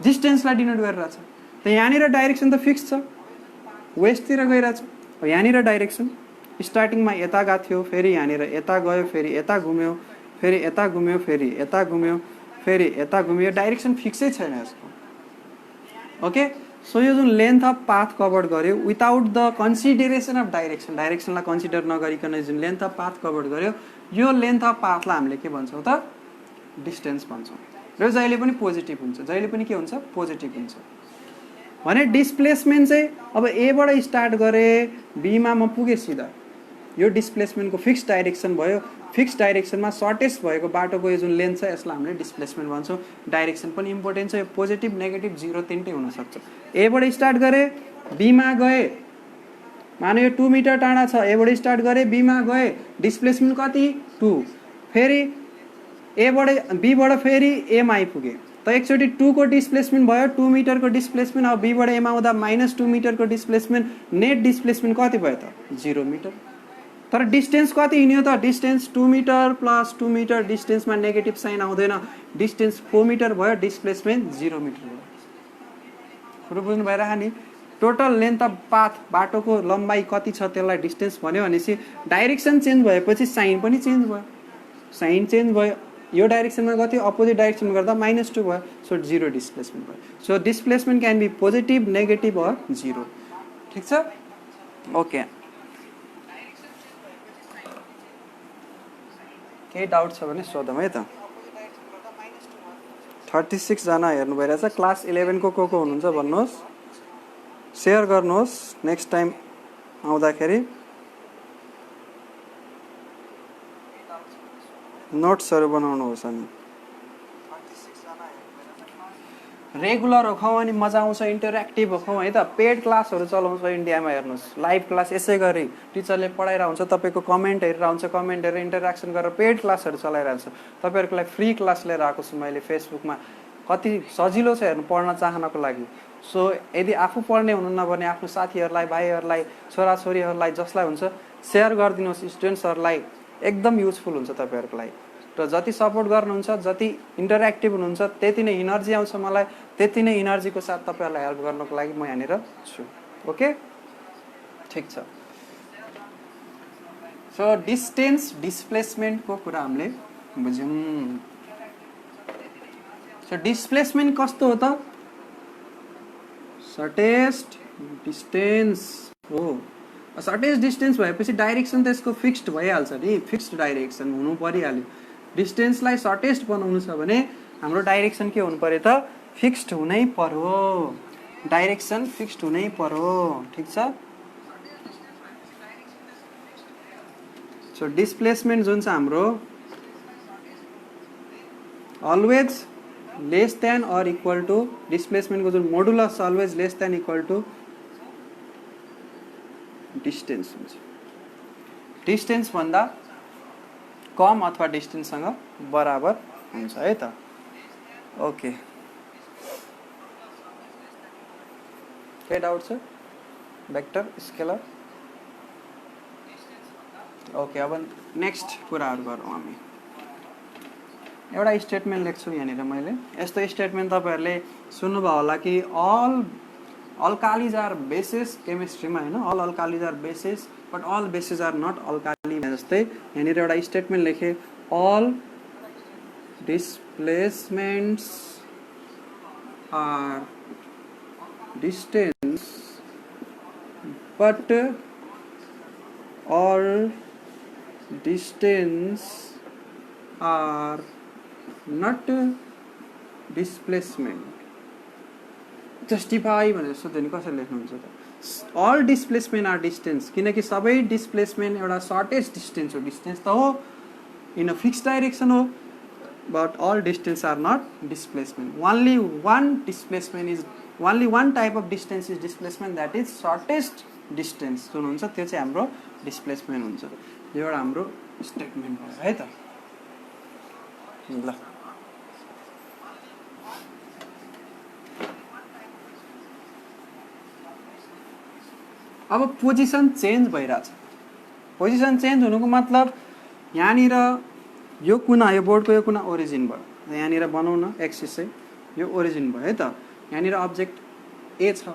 डिस्टेन्सलाई डिनोट गरिरहेछ। त यहाँनिर डाइरेक्सन त फिक्स छ, वेस्टतिर गइरहेछ। यहाँनिर डाइरेक्सन स्टार्टिङमा यता गएको थियो, फेरि यहाँनिर यता गयो, फेरि यता घुम्यो, फेरि यता घुम्यो, फेरि यता घुम्यो, फेरि यता घुम्यो। डाइरेक्सन फिक्सै छैन यसको। ओके, सो यो जुन लेन्थ अफ पाथ कभर गर्यो without the consideration of direction, डाइरेक्सनलाई कन्सिडर नगरिकन जुन लेन्थ अफ पाथ कभर गर्यो, यो लेन्थ अफ पाथलाई हामीले के भन्छौँ त? डिस्टेन्स भन्छौँ। र जहिले पनि पोजिटिभ हुन्छ, जहिले पनि के हुन्छ? पोजिटिभ हुन्छ। भने डिस्प्लेसमेन्ट चाहिँ अब एबाट स्टार्ट गरेँ, बीमा म पुगेँ सिधा, यो डिस्प्लेसमेन्टको फिक्स डाइरेक्सन भयो। फिक्स डाइरेक्सनमा सर्टेस्ट भएको बाटोको यो जुन लेन्थ छ यसलाई हामीले डिस्प्लेसमेन्ट भन्छौँ। डाइरेक्सन पनि इम्पोर्टेन्ट छ, यो पोजिटिभ नेगेटिभ 0 तिनटै हुनसक्छ। एबाट स्टार्ट गरेँ, बीमा गएँ, माने यो 2 मिटर टाढा छ, एबाट स्टार्ट गरेँ, बीमा गएँ, डिस्प्लेसमेन्ट कति? 2। फेरि बीबाट फेरि एमा आइपुगेँ, त एकचोटि 2 को डिस्प्लेसमेन्ट भयो, 2 मिटरको डिस्प्लेसमेन्ट। अब बीबाट एमा आउँदा -2 मिटरको डिस्प्लेसमेन्ट, नेट डिस्प्लेसमेन्ट कति भयो त? 0 मिटर। तर डिस्टेन्स कति हिँड्यो त? डिस्टेन्स 2 मिटर प्लस 2 मिटर, डिस्टेन्समा नेगेटिभ साइन आउँदैन, डिस्टेन्स 4 मिटर भयो, डिस्प्लेसमेन्ट 0 मिटर भयो। कुरो बुझ्नु भइरहेको नि? टोटल लेन्थ अफ पाथ, बाटोको लम्बाइ कति छ त्यसलाई डिस्टेन्स भन्यो भनेपछि डाइरेक्सन चेन्ज भएपछि साइन पनि चेन्ज भयो। साइन चेन्ज भयो, यो डाइरेक्सनमा गयो, अपोजिट डाइरेक्सनमा गर्दा -2 भयो, सो 0 डिस्प्लेसमेन्ट भयो। So displacement can be positive, negative or 0। ठिक छ? ओके, केही डाउट छ भने सोधौँ है त। 36 जना हेर्नु भइरहेछ। क्लास 11 को हुनुहुन्छ भन्नुहोस्, सेयर गर्नुहोस् नेक्स्ट टाइम आउँदाखेरि। नोट्सहरू बनाउनुहोस्। अनि रेगुलर होखौँ अनि मजा आउँछ, इन्टरेक्टिभ होखौँ है त। पेड क्लासहरू चलाउँछ इन्डियामा, हेर्नुहोस् लाइभ क्लास यसै गरी टिचरले पढाइरहेको हुन्छ, तपाईँको कमेन्ट हेरेर हुन्छ, कमेन्ट हेरेर इन्टरेक्सन गरेर पेड क्लासहरू चलाइरहन्छ। तपाईँहरूको लागि फ्री क्लास लिएर आएको छु मैले फेसबुकमा। कति सजिलो छ हेर्नु, पढ्न चाहनको लागि। सो यदि आफू पढ्ने हुनुहुन्न भने आफ्नो साथीहरूलाई, भाइहरूलाई, छोराछोरीहरूलाई, जसलाई हुन्छ सेयर गरिदिनुहोस्। स्टुडेन्ट्सहरूलाई एकदम युजफुल हुन्छ तपाईँहरूको लागि। र जति सपोर्ट गर्नुहुन्छ, जति इन्टरेक्टिभ हुनुहुन्छ, त्यति नै इनर्जी आउँछ मलाई, त्यति नै इनर्जीको साथ तपाईँहरूलाई हेल्प गर्नको लागि म यहाँनिर छु। ओके, ठिक छ। सो डिस्टेन्स डिस्प्लेसमेन्टको कुरा हामीले बुझ्यौँ। सो डिस्प्लेसमेन्ट कस्तो हो त? सर्टेस्ट डिस्टेन्स हो। सर्टेस्ट डिस्टेन्स भएपछि डाइरेक्सन त यसको फिक्स्ड भइहाल्छ नि, फिक्स्ड डाइरेक्सन हुनु परिहाल्यो। डिस्टेन्सलाई सर्टेस्ट बनाउनु छ भने हाम्रो डाइरेक्सन के हुनु पर्यो त? फिक्स्ड हुनै पर्यो। डाइरेक्सन फिक्स्ड हुनै पर्यो ठीक छ सो डिस्प्लेसमेन्ट जुन छ हाम्रो always less than or equal to डिस्प्लेसमेन्टको जुन modulus always less than equal to distance हुन्छ डिस्टेन्स भन्दा कम अथवा डिस्टेन्ससँग बराबर हुन्छ है त ओके के डाउट छ वेक्टर स्केलर ओके अब नेक्स्ट कुराहरु गरौँ हामी एउटा स्टेटमेन्ट लेख्छु यहाँनिर मैले यस्तो स्टेटमेन्ट तपाईहरुले सुन्नुभयो होला कि अल अल्कालिज आर बेसिस केमिस्ट्रीमा हैन all alkalis are bases but all bases are not alkali जस्तै यहाँनिर एउटा स्टेटमेन्ट लेखे all displacements are distance but all distance are not displacement justify भने सोध्यो कसरी लेख्नुहुन्छ त all displacement are distance किनकि सबै डिस्प्लेसमेन्ट एउटा सर्टेस्ट डिस्टेन्स हो डिस्टेन्स त हो इन अ फिक्स्ड डाइरेक्सन हो but all distance are not displacement only one type of distance is displacement that is shortest distance जुन हुन्छ त्यो चाहिँ हाम्रो डिस्प्लेसमेन्ट हुन्छ यो एउटा हाम्रो स्टेटमेन्ट भयो है त ल अब पोजिसन चेन्ज भइराछ पोजिसन चेन्ज हुनुको मतलब यहाँनिर यो कुना यो बोर्डको यो कुना ओरिजिन भयो यहाँनिर बनाउन एक्सिस चाहिँ यो ओरिजिन भयो है त यहाँनिर अब्जेक्ट ए छ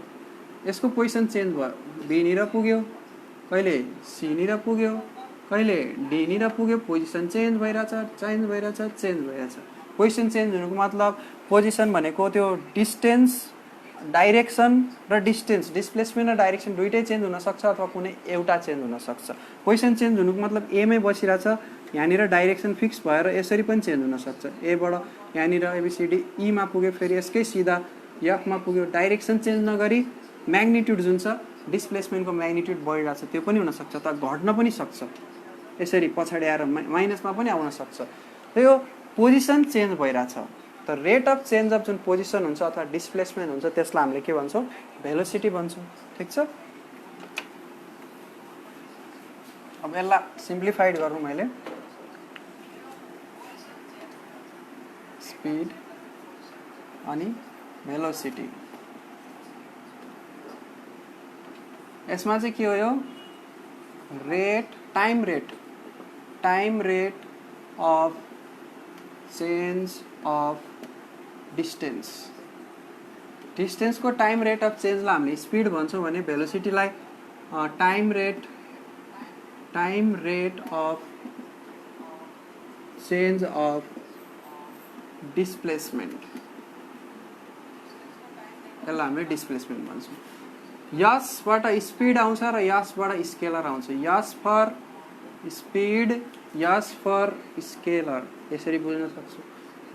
यसको पोजिसन चेन्ज भयो बी निर पुग्यो कहिले सी निर पुग्यो कहिले डी निर पुग्यो पोजिसन चेन्ज भइराछ पोजिसन चेन्ज हुनुको मतलब पोजिसन भनेको त्यो डिस्टेन्स डाइरेक्सन र डिस्टेन्स डिस्प्लेसमेन्ट र डाइरेक्सन दुईटै चेन्ज हुन सक्छ अथवा कुनै एउटा चेन्ज हुन सक्छ पोजिसन चेन्ज हुनुको मतलब ए मै बसिराछ यहाँनिर डाइरेक्सन फिक्स भएर यसरी पनि चेन्ज हुन सक्छ ए बाट यहाँनिर एबीसीडी ई मा पुग्यो फेरि यसकै सिधा एफ मा पुग्यो डाइरेक्सन चेन्ज नगरी म्याग्निट्युड जुन छ डिस्प्लेसमेन्टको म्याग्निट्युड बढिरहेछ त्यो पनि हुन सक्छ त घट्न पनि सक्छ यसरी पछाडी आएर माइनसमा पनि आउन सक्छ र यो पोजिसन चेन्ज भइराछ त रेट अफ चेन्ज अफ जुन पोजिसन हुन्छ अथवा डिस्प्लेसमेन्ट हुन्छ त्यसलाई हामीले के भन्छौँ भेलोसिटी भन्छौँ ठीक छ अब यसलाई सिम्प्लिफाइड गरौँ मैले स्पिड अनि भेलोसिटी यसमा चाहिँ के हो यो time rate of change of डिस्टेन्सको टाइम रेट अफ चेन्जलाई हामीले स्पिड भन्छौँ भने भेलोसिटीलाई time rate of change of displacement यसलाई हामीले डिस्प्लेसमेन्ट भन्छौँ यसबाट स्पिड आउँछ र यसबाट स्केलर आउँछ S for speed S for scalar यसरी बुझ्न सक्छौँ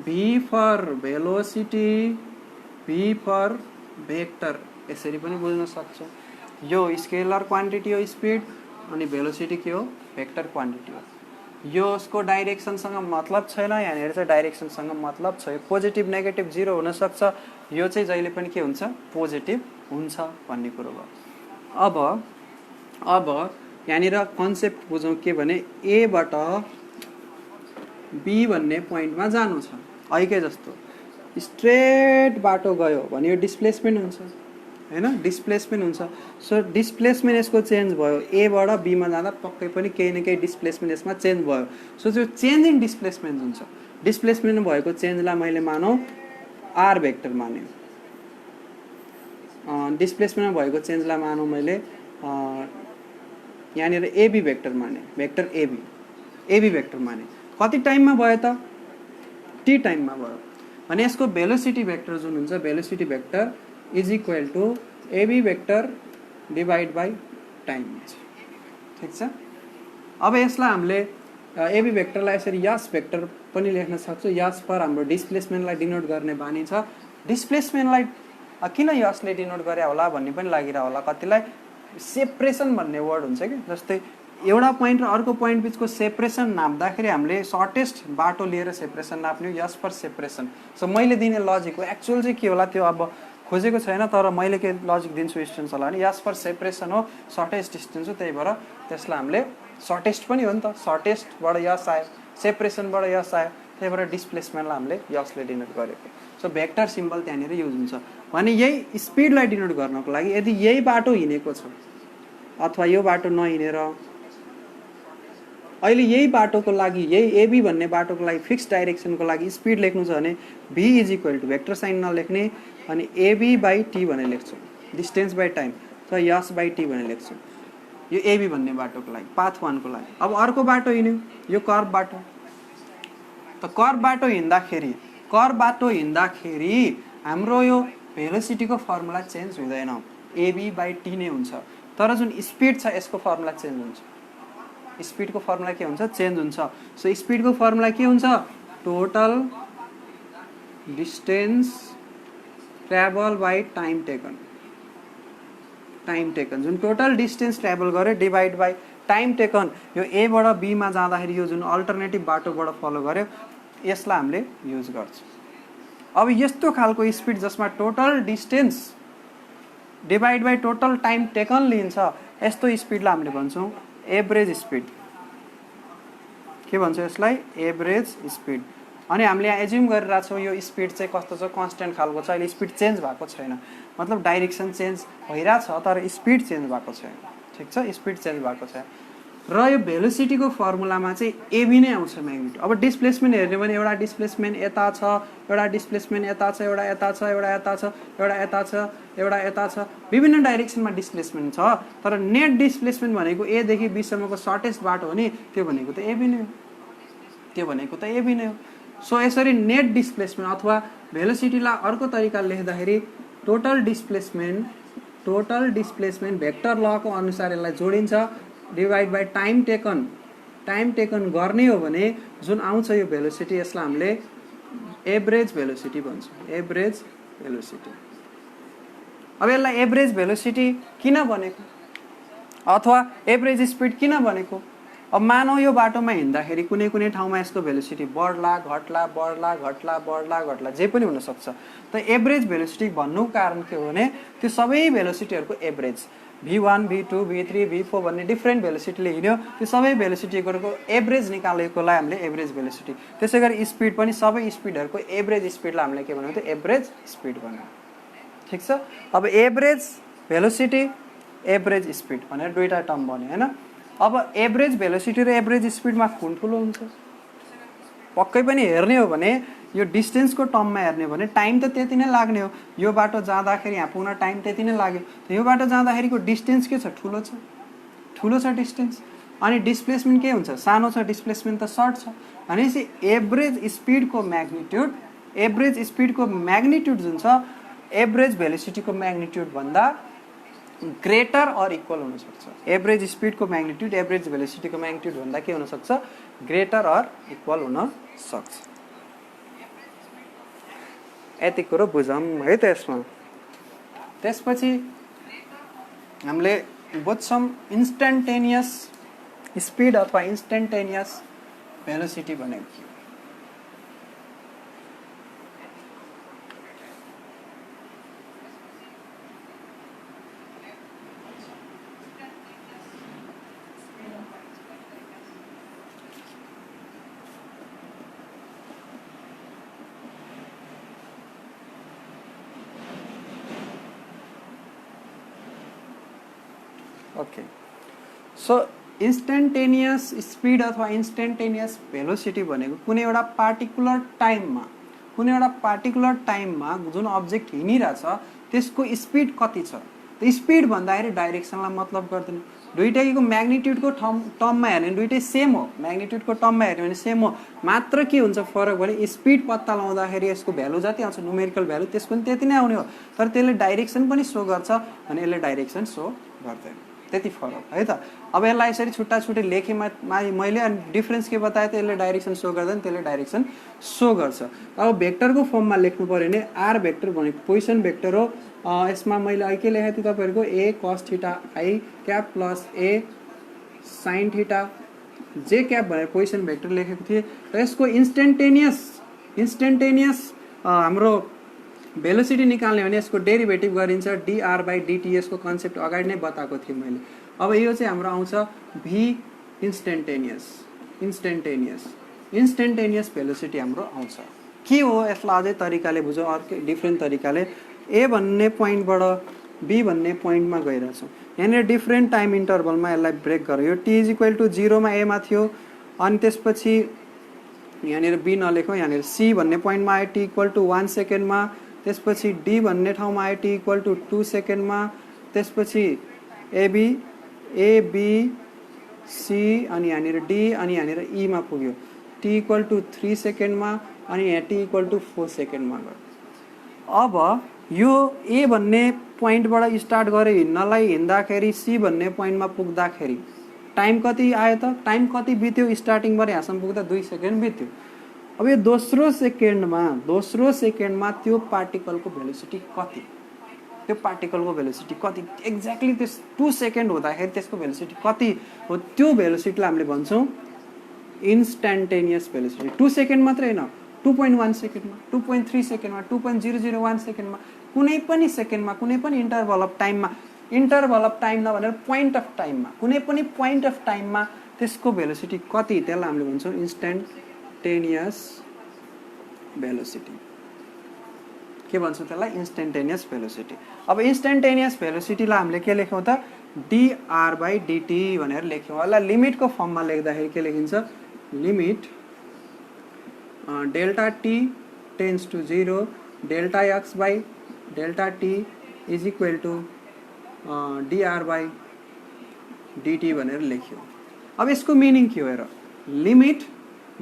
V for velocity V for vector यसरी पनि बुझ्न सक्छौँ यो स्केलर क्वान्टिटी हो स्पिड अनि भेलोसिटी के हो भेक्टर क्वान्टिटी हो यो उसको डाइरेक्सनसँग मतलब छैन यहाँनिर चाहिँ डाइरेक्सनसँग मतलब छ यो पोजिटिभ नेगेटिभ जिरो हुन सक्छ यो चाहिँ जहिले पनि के हुन्छ पोजिटिभ हुन्छ भन्ने कुरो भयो अब यहाँनिर कन्सेप्ट बुझौँ के भने ए बाट बी भन्ने पोइन्टमा जानु छ अहिले जस्तो स्ट्रेट बाटो गयो भने यो डिस्प्लेसमेन्ट हुन्छ हैन डिस्प्लेसमेन्ट हुन्छ सो डिस्प्लेसमेन्ट यसको चेन्ज भयो ए बाट बी मा जाँदा पक्कै पनि केही न केही डिस्प्लेसमेन्ट यसमा चेन्ज भयो सो त्यो चेन्ज इन डिस्प्लेसमेन्ट हुन्छ डिस्प्लेसमेन्ट भएको चेन्जलाई मैले मानौ आर भेक्टर माने डिस्प्लेसमेन्टमा भएको चेन्जलाई मानौ मैले यहाँनिर एबी भेक्टर माने भेक्टर एबी भेक्टर माने कति टाइममा भयो त टी टाइममा भयो भने यसको भेलोसिटी भेक्टर जुन हुन्छ velocity vector is equal to AB vector divide by time ठीक छ अब यसलाई हामीले एबी भेक्टरलाई यसरी यस भेक्टर पनि लेख्न सक्छौँ यस पर हाम्रो डिस्प्लेसमेन्टलाई डिनोट गर्ने बानी छ डिस्प्लेसमेन्टलाई किन यसले डिनोट गरे होला भन्ने पनि लागिरह होला कतिलाई। सेपरेसन भन्ने वर्ड हुन्छ कि, जस्तै एउटा पोइन्ट र अर्को पोइन्ट बिचको सेपरेसन नाप्दाखेरि हामीले सर्टेस्ट बाटो लिएर सेपरेसन नाप्ने हो, यस फर सेपरेसन। सो मैले दिने लजिक हो, एक्चुअल चाहिँ के होला त्यो अब खोजेको छैन, तर मैले के लजिक दिन्छु स्टुडेन्ट्सहरूलाई भने यस फर सेपरेसन हो, सर्टेस्ट डिस्टेन्स हो, त्यही भएर त्यसलाई हामीले सर्टेस्ट पनि हो नि त, सर्टेस्टबाट यस आयो, सेपरेसनबाट यस आयो, त्यही भएर डिस्प्लेसमेन्टलाई हामीले यसले डिनोट गरेको। सो भेक्टर सिम्बल त्यहाँनिर युज हुन्छ भने यही स्पिडलाई डिनोट गर्नको लागि यदि यही बाटो हिँडेको छ अथवा यो बाटो नहिँडेर अहिले यही बाटोको लागि, यही एबी भन्ने बाटोको लागि फिक्स डाइरेक्सनको लागि स्पिड लेख्नु छ भने v is equal to vector sign नलेख्ने अनि एबी बाई टी भनेर लेख्छौँ, डिस्टेन्स बाई टाइम, त यस बाई टी भनेर लेख्छौँ यो एबी भन्ने बाटोको लागि, पाथ 1 को लागि। अब अर्को बाटो हिँड्यो यो कर्भ बाटो, त कर्भ बाटो हिँड्दाखेरि हाम्रो यो भेलोसिटीको फर्मुला चेन्ज हुँदैन, एबी बाई टी नै हुन्छ, तर जुन स्पिड छ यसको फर्मुला चेन्ज हुन्छ। स्पिडको फर्मुला के हुन्छ? चेन्ज हुन्छ। सो स्पिडको फर्मुला के हुन्छ? Total distance travel by time taken, जुन टोटल डिस्टेन्स ट्राभल गरे डिभाइड बाई टाइम टेकन। यो एबाट बीमा जाँदाखेरि यो जुन अल्टरनेटिभ बाटोबाट फलो गर्यो यसलाई हामीले युज गर्छौँ। अब यस्तो खालको स्पिड जसमा total distance divide by total time taken लिन्छ, यस्तो स्पिडलाई हामीले भन्छौँ एभरेज स्पिड। के भन्छ यसलाई? Average speed. अनि हामीले यहाँ एज्युम गरिरहेछौँ यो स्पिड चाहिँ कस्तो छ? कन्स्टेन्ट खालको छ, अहिले स्पिड चेन्ज भएको छैन, मतलब डाइरेक्सन चेन्ज भइरहेछ तर स्पिड चेन्ज भएको छैन। ठिक छ, स्पिड चेन्ज भएको छ। र यो भेलोसिटीको फर्मुलामा चाहिँ एबी नै आउँछ म्याग्निट्युड। अब डिस्प्लेसमेन्ट हेर्ने भने एउटा डिस्प्लेसमेन्ट यता छ, एउटा डिस्प्लेसमेन्ट यता छ, एउटा यता छ, एउटा यता छ, एउटा यता छ, एउटा यता छ, विभिन्न डाइरेक्सनमा डिस्प्लेसमेन्ट छ, तर नेट डिस्प्लेसमेन्ट भनेको ए देखि बी सम्मको सर्टेस्ट बाटो हो नि, त्यो भनेको त एबी नै हो। सो यसरी नेट डिस्प्लेसमेन्ट अथवा भेलोसिटीलाई अर्को तरिकाले लेख्दाखेरि टोटल डिस्प्लेसमेन्ट भेक्टर लको अनुसार यसलाई जोडिन्छ डिभाइड बाई टाइम टेकन गर्ने हो भने जुन आउँछ यो भेलोसिटी यसलाई हामीले एभरेज भेलोसिटी भन्छौँ, एभरेज भेलोसिटी। अब यसलाई एभरेज भेलोसिटी किन भनेको अथवा एभरेज स्पिड किन भनेको? अब मानौ यो बाटोमा हिँड्दाखेरि कुनै कुनै ठाउँमा यसको भेलोसिटी बढ्ला घट्ला जे पनि हुनसक्छ। त एभरेज भेलोसिटी भन्नुको कारण के हो भने त्यो सबै भेलोसिटीहरूको average v1, v2, v3, v4 भन्ने डिफ्रेन्ट भेलोसिटीले हिँड्यो, त्यो सबै भेलोसिटीहरूको एभरेज निकालेकोलाई हामीले एभरेज भेलोसिटी। त्यसै गरी स्पिड पनि सबै स्पिडहरूको एभरेज स्पिडलाई हामीले के भन्यौँ? एभरेज स्पिड भन्यौँ। ठिक छ। अब एभरेज भेलोसिटी एभरेज स्पिड भनेर दुईटा टर्म बन्यो हैन। अब एभरेज भेलोसिटी र एभरेज स्पिडमा कुन ठुलो हुन्छ? पक्कै पनि हेर्ने हो भने यो डिस्टेन्सको टर्ममा हेर्ने हो भने टाइम त त्यति नै लाग्ने हो। यो बाटो जाँदाखेरि यहाँ पुग्न टाइम त्यति नै लाग्यो, यो बाटो जाँदाखेरिको डिस्टेन्स के छ? ठुलो छ डिस्टेन्स। अनि डिस्प्लेसमेन्ट के हुन्छ? सानो छ, डिस्प्लेसमेन्ट त सर्ट छ। भनेपछि एभरेज स्पिडको म्याग्निट्युड जुन छ एभरेज भेलोसिटीको म्याग्निट्युड भन्दा ग्रेटर अर इक्वल हुन सक्छ। एभरेज स्पिडको म्याग्निट्युड एभरेज भेलोसिटीको म्याग्निट्युड भन्दा के हुन सक्छ? ग्रेटर अर इक्वल हुन सक्छ। यति कुरो बुझौँ है त यसमा। त्यसपछि हामीले बुझ्छौँ इन्स्टेन्टेनियस स्पिड अथवा इन्स्टेन्टेनियस भेलोसिटी भनेको के हो। ओके, सो इन्स्टेन्टेनियस स्पिड अथवा इन्स्टेन्टेनियस भेलोसिटी भनेको कुनै एउटा पार्टिकुलर टाइममा जुन अब्जेक्ट हिँडिरहेछ त्यसको स्पिड कति छ। त स्पिड भन्दाखेरि डाइरेक्सनलाई मतलब गर्दैन। दुईटैको म्याग्निट्युडको टर्ममा हेर्ने दुईटै सेम हो, म्याग्निट्युडको टर्ममा हेर्ने भने सेम हो, मात्र के हुन्छ फरक भने स्पिड पत्ता लगाउँदाखेरि यसको भ्यालु जति आउँछ न्युमेरिकल भ्यालु त्यसको पनि त्यति नै आउने हो, तर त्यसले डाइरेक्सन पनि सो गर्छ भने यसले डाइरेक्सन सो गर्दैन। त्यति फरक है त। अब यसलाई यसरी छुट्टा छुट्टै लेखेमा मैले डिफरेन्स के बताएँ त, यसले डाइरेक्सन सो गर्दैन, त्यसले डाइरेक्सन सो गर्छ। अब भेक्टरको फर्ममा लेख्नु पऱ्यो भने आर भेक्टर भनेको पोजिसन भेक्टर हो। यसमा मैले अहिले के लेखेको थिएँ तपाईँहरूको A cos theta I cap plus A sine theta J cap भनेर पोजिसन भेक्टर लेखेको थिएँ र यसको इन्स्टेन्टेनियस हाम्रो भेलोसिटी निकाल्ने भने यसको डेरिभेटिभ गरिन्छ dr बाई dt। यसको कन्सेप्ट अगाडि नै बताएको थिएँ मैले। अब यो चाहिँ हाम्रो आउँछ v इन्स्टेन्टेनियस भेलोसिटी हाम्रो आउँछ। के हो यसलाई अझै तरिकाले बुझौँ, अर्कै डिफ्रेन्ट तरिकाले। ए भन्ने पोइन्टबाट बी भन्ने पोइन्टमा गइरहेछौँ, यहाँनिर डिफ्रेन्ट टाइम इन्टरभलमा यसलाई ब्रेक गऱ्यो। यो t इज इक्वल टु 0मा एमा थियो, अनि त्यसपछि यहाँनिर बी नलेखौँ, यहाँनिर सी भन्ने पोइन्टमा आयो t इक्वल टु 1 सेकेन्डमा, त्यसपछि डी भन्ने ठाउँमा आयो t इक्वल टु 2 सेकेन्डमा, त्यसपछि एबी सी अनि यहाँनिर डी अनि यहाँनिर ईमा पुग्यो t इक्वल टु 3 सेकेन्डमा, अनि यहाँ t इक्वल टु 4 सेकेन्डमा गयो। अब यो ए भन्ने पोइन्टबाट स्टार्ट गरेर हिँड्दाखेरि सी भन्ने पोइन्टमा पुग्दाखेरि टाइम कति आयो त, टाइम कति बित्यो, स्टार्टिङबाट यहाँसम्म पुग्दा 2 सेकेन्ड बित्यो। अब यो दोस्रो सेकेन्डमा त्यो पार्टिकलको भेलोसिटी कति, एक्ज्याक्टली त्यस 2 सेकेन्ड हुँदाखेरि त्यसको भेलोसिटी कति हो, त्यो भेलोसिटीलाई हामीले भन्छौँ इन्स्ट्यान्टेनियस भेलोसिटी। 2 सेकेन्ड मात्रै होइन, 2.1 सेकेन्डमा, 2.3 सेकेन्डमा, 2.001 सेकेन्डमा, कुनै पनि सेकेन्डमा, कुनै पनि इन्टरभल अफ टाइम नभनेर पोइन्ट अफ टाइममा, कुनै पनि पोइन्ट अफ टाइममा त्यसको भेलोसिटी कति, त्यसलाई हामीले भन्छौँ इन्स्ट्यान्टेनियस भेलोसिटी। के भन्छौँ त्यसलाई, इन्स्ट्यान्टेनियस भेलोसिटी। अब इन्स्ट्यान्टेनियस भेलोसिटीलाई हामीले के लेख्यौँ त, dr बाई dt भनेर लेख्यौँ। यसलाई लिमिटको फर्ममा लेख्दाखेरि के लेखिन्छ, limit delta t tends to 0 delta x by delta t is equal to dr by dt भनेर लेख्यौँ। अब यसको मिनिङ के हो हेर, limit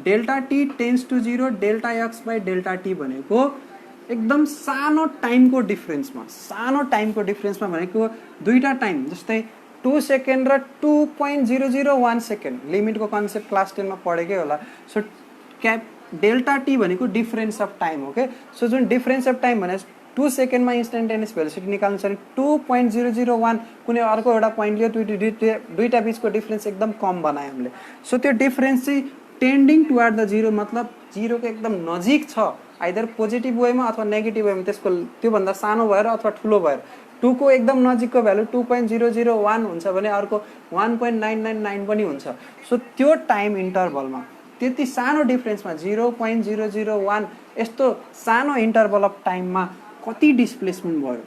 delta t tends to 0 delta x by delta t भनेको एकदम सानो टाइमको डिफरेन्समा भनेको दुईटा टाइम, जस्तै 2 सेकेन्ड र 2.001 सेकेन्ड। लिमिटको कन्सेप्ट क्लास 10 मा पढेकै होला। सो डेल्टा टी भनेको डिफरेन्स अफ टाइम हो के। सो जुन डिफरेन्स अफ टाइम भने 2 सेकेन्डमा इन्स्ट्यान्टेनियस भेलोसिटी निकाल्नु छ भने 2.001 कुनै अर्को एउटा पोइन्ट लियो, दुईटा बिचको डिफरेन्स एकदम कम बनायो हामीले। सो त्यो डिफरेन्स चाहिँ टेन्डिङ टुवार्ड द 0 मतलब 0 को एकदम नजिक छ, आइदर पोजिटिभ वेमा अथवा नेगेटिभ वेमा, त्यसको त्योभन्दा सानो भएर अथवा ठुलो भएर। 2 को एकदम नजिकको भ्यालु 2.001 हुन्छ भने अर्को 1.999 पनि हुन्छ। सो त्यो टाइम इन्टरभलमा त्यति सानो डिफरेन्समा 0.001 यस्तो सानो इन्टरभल अफ टाइममा कति डिस्प्लेसमेन्ट भयो,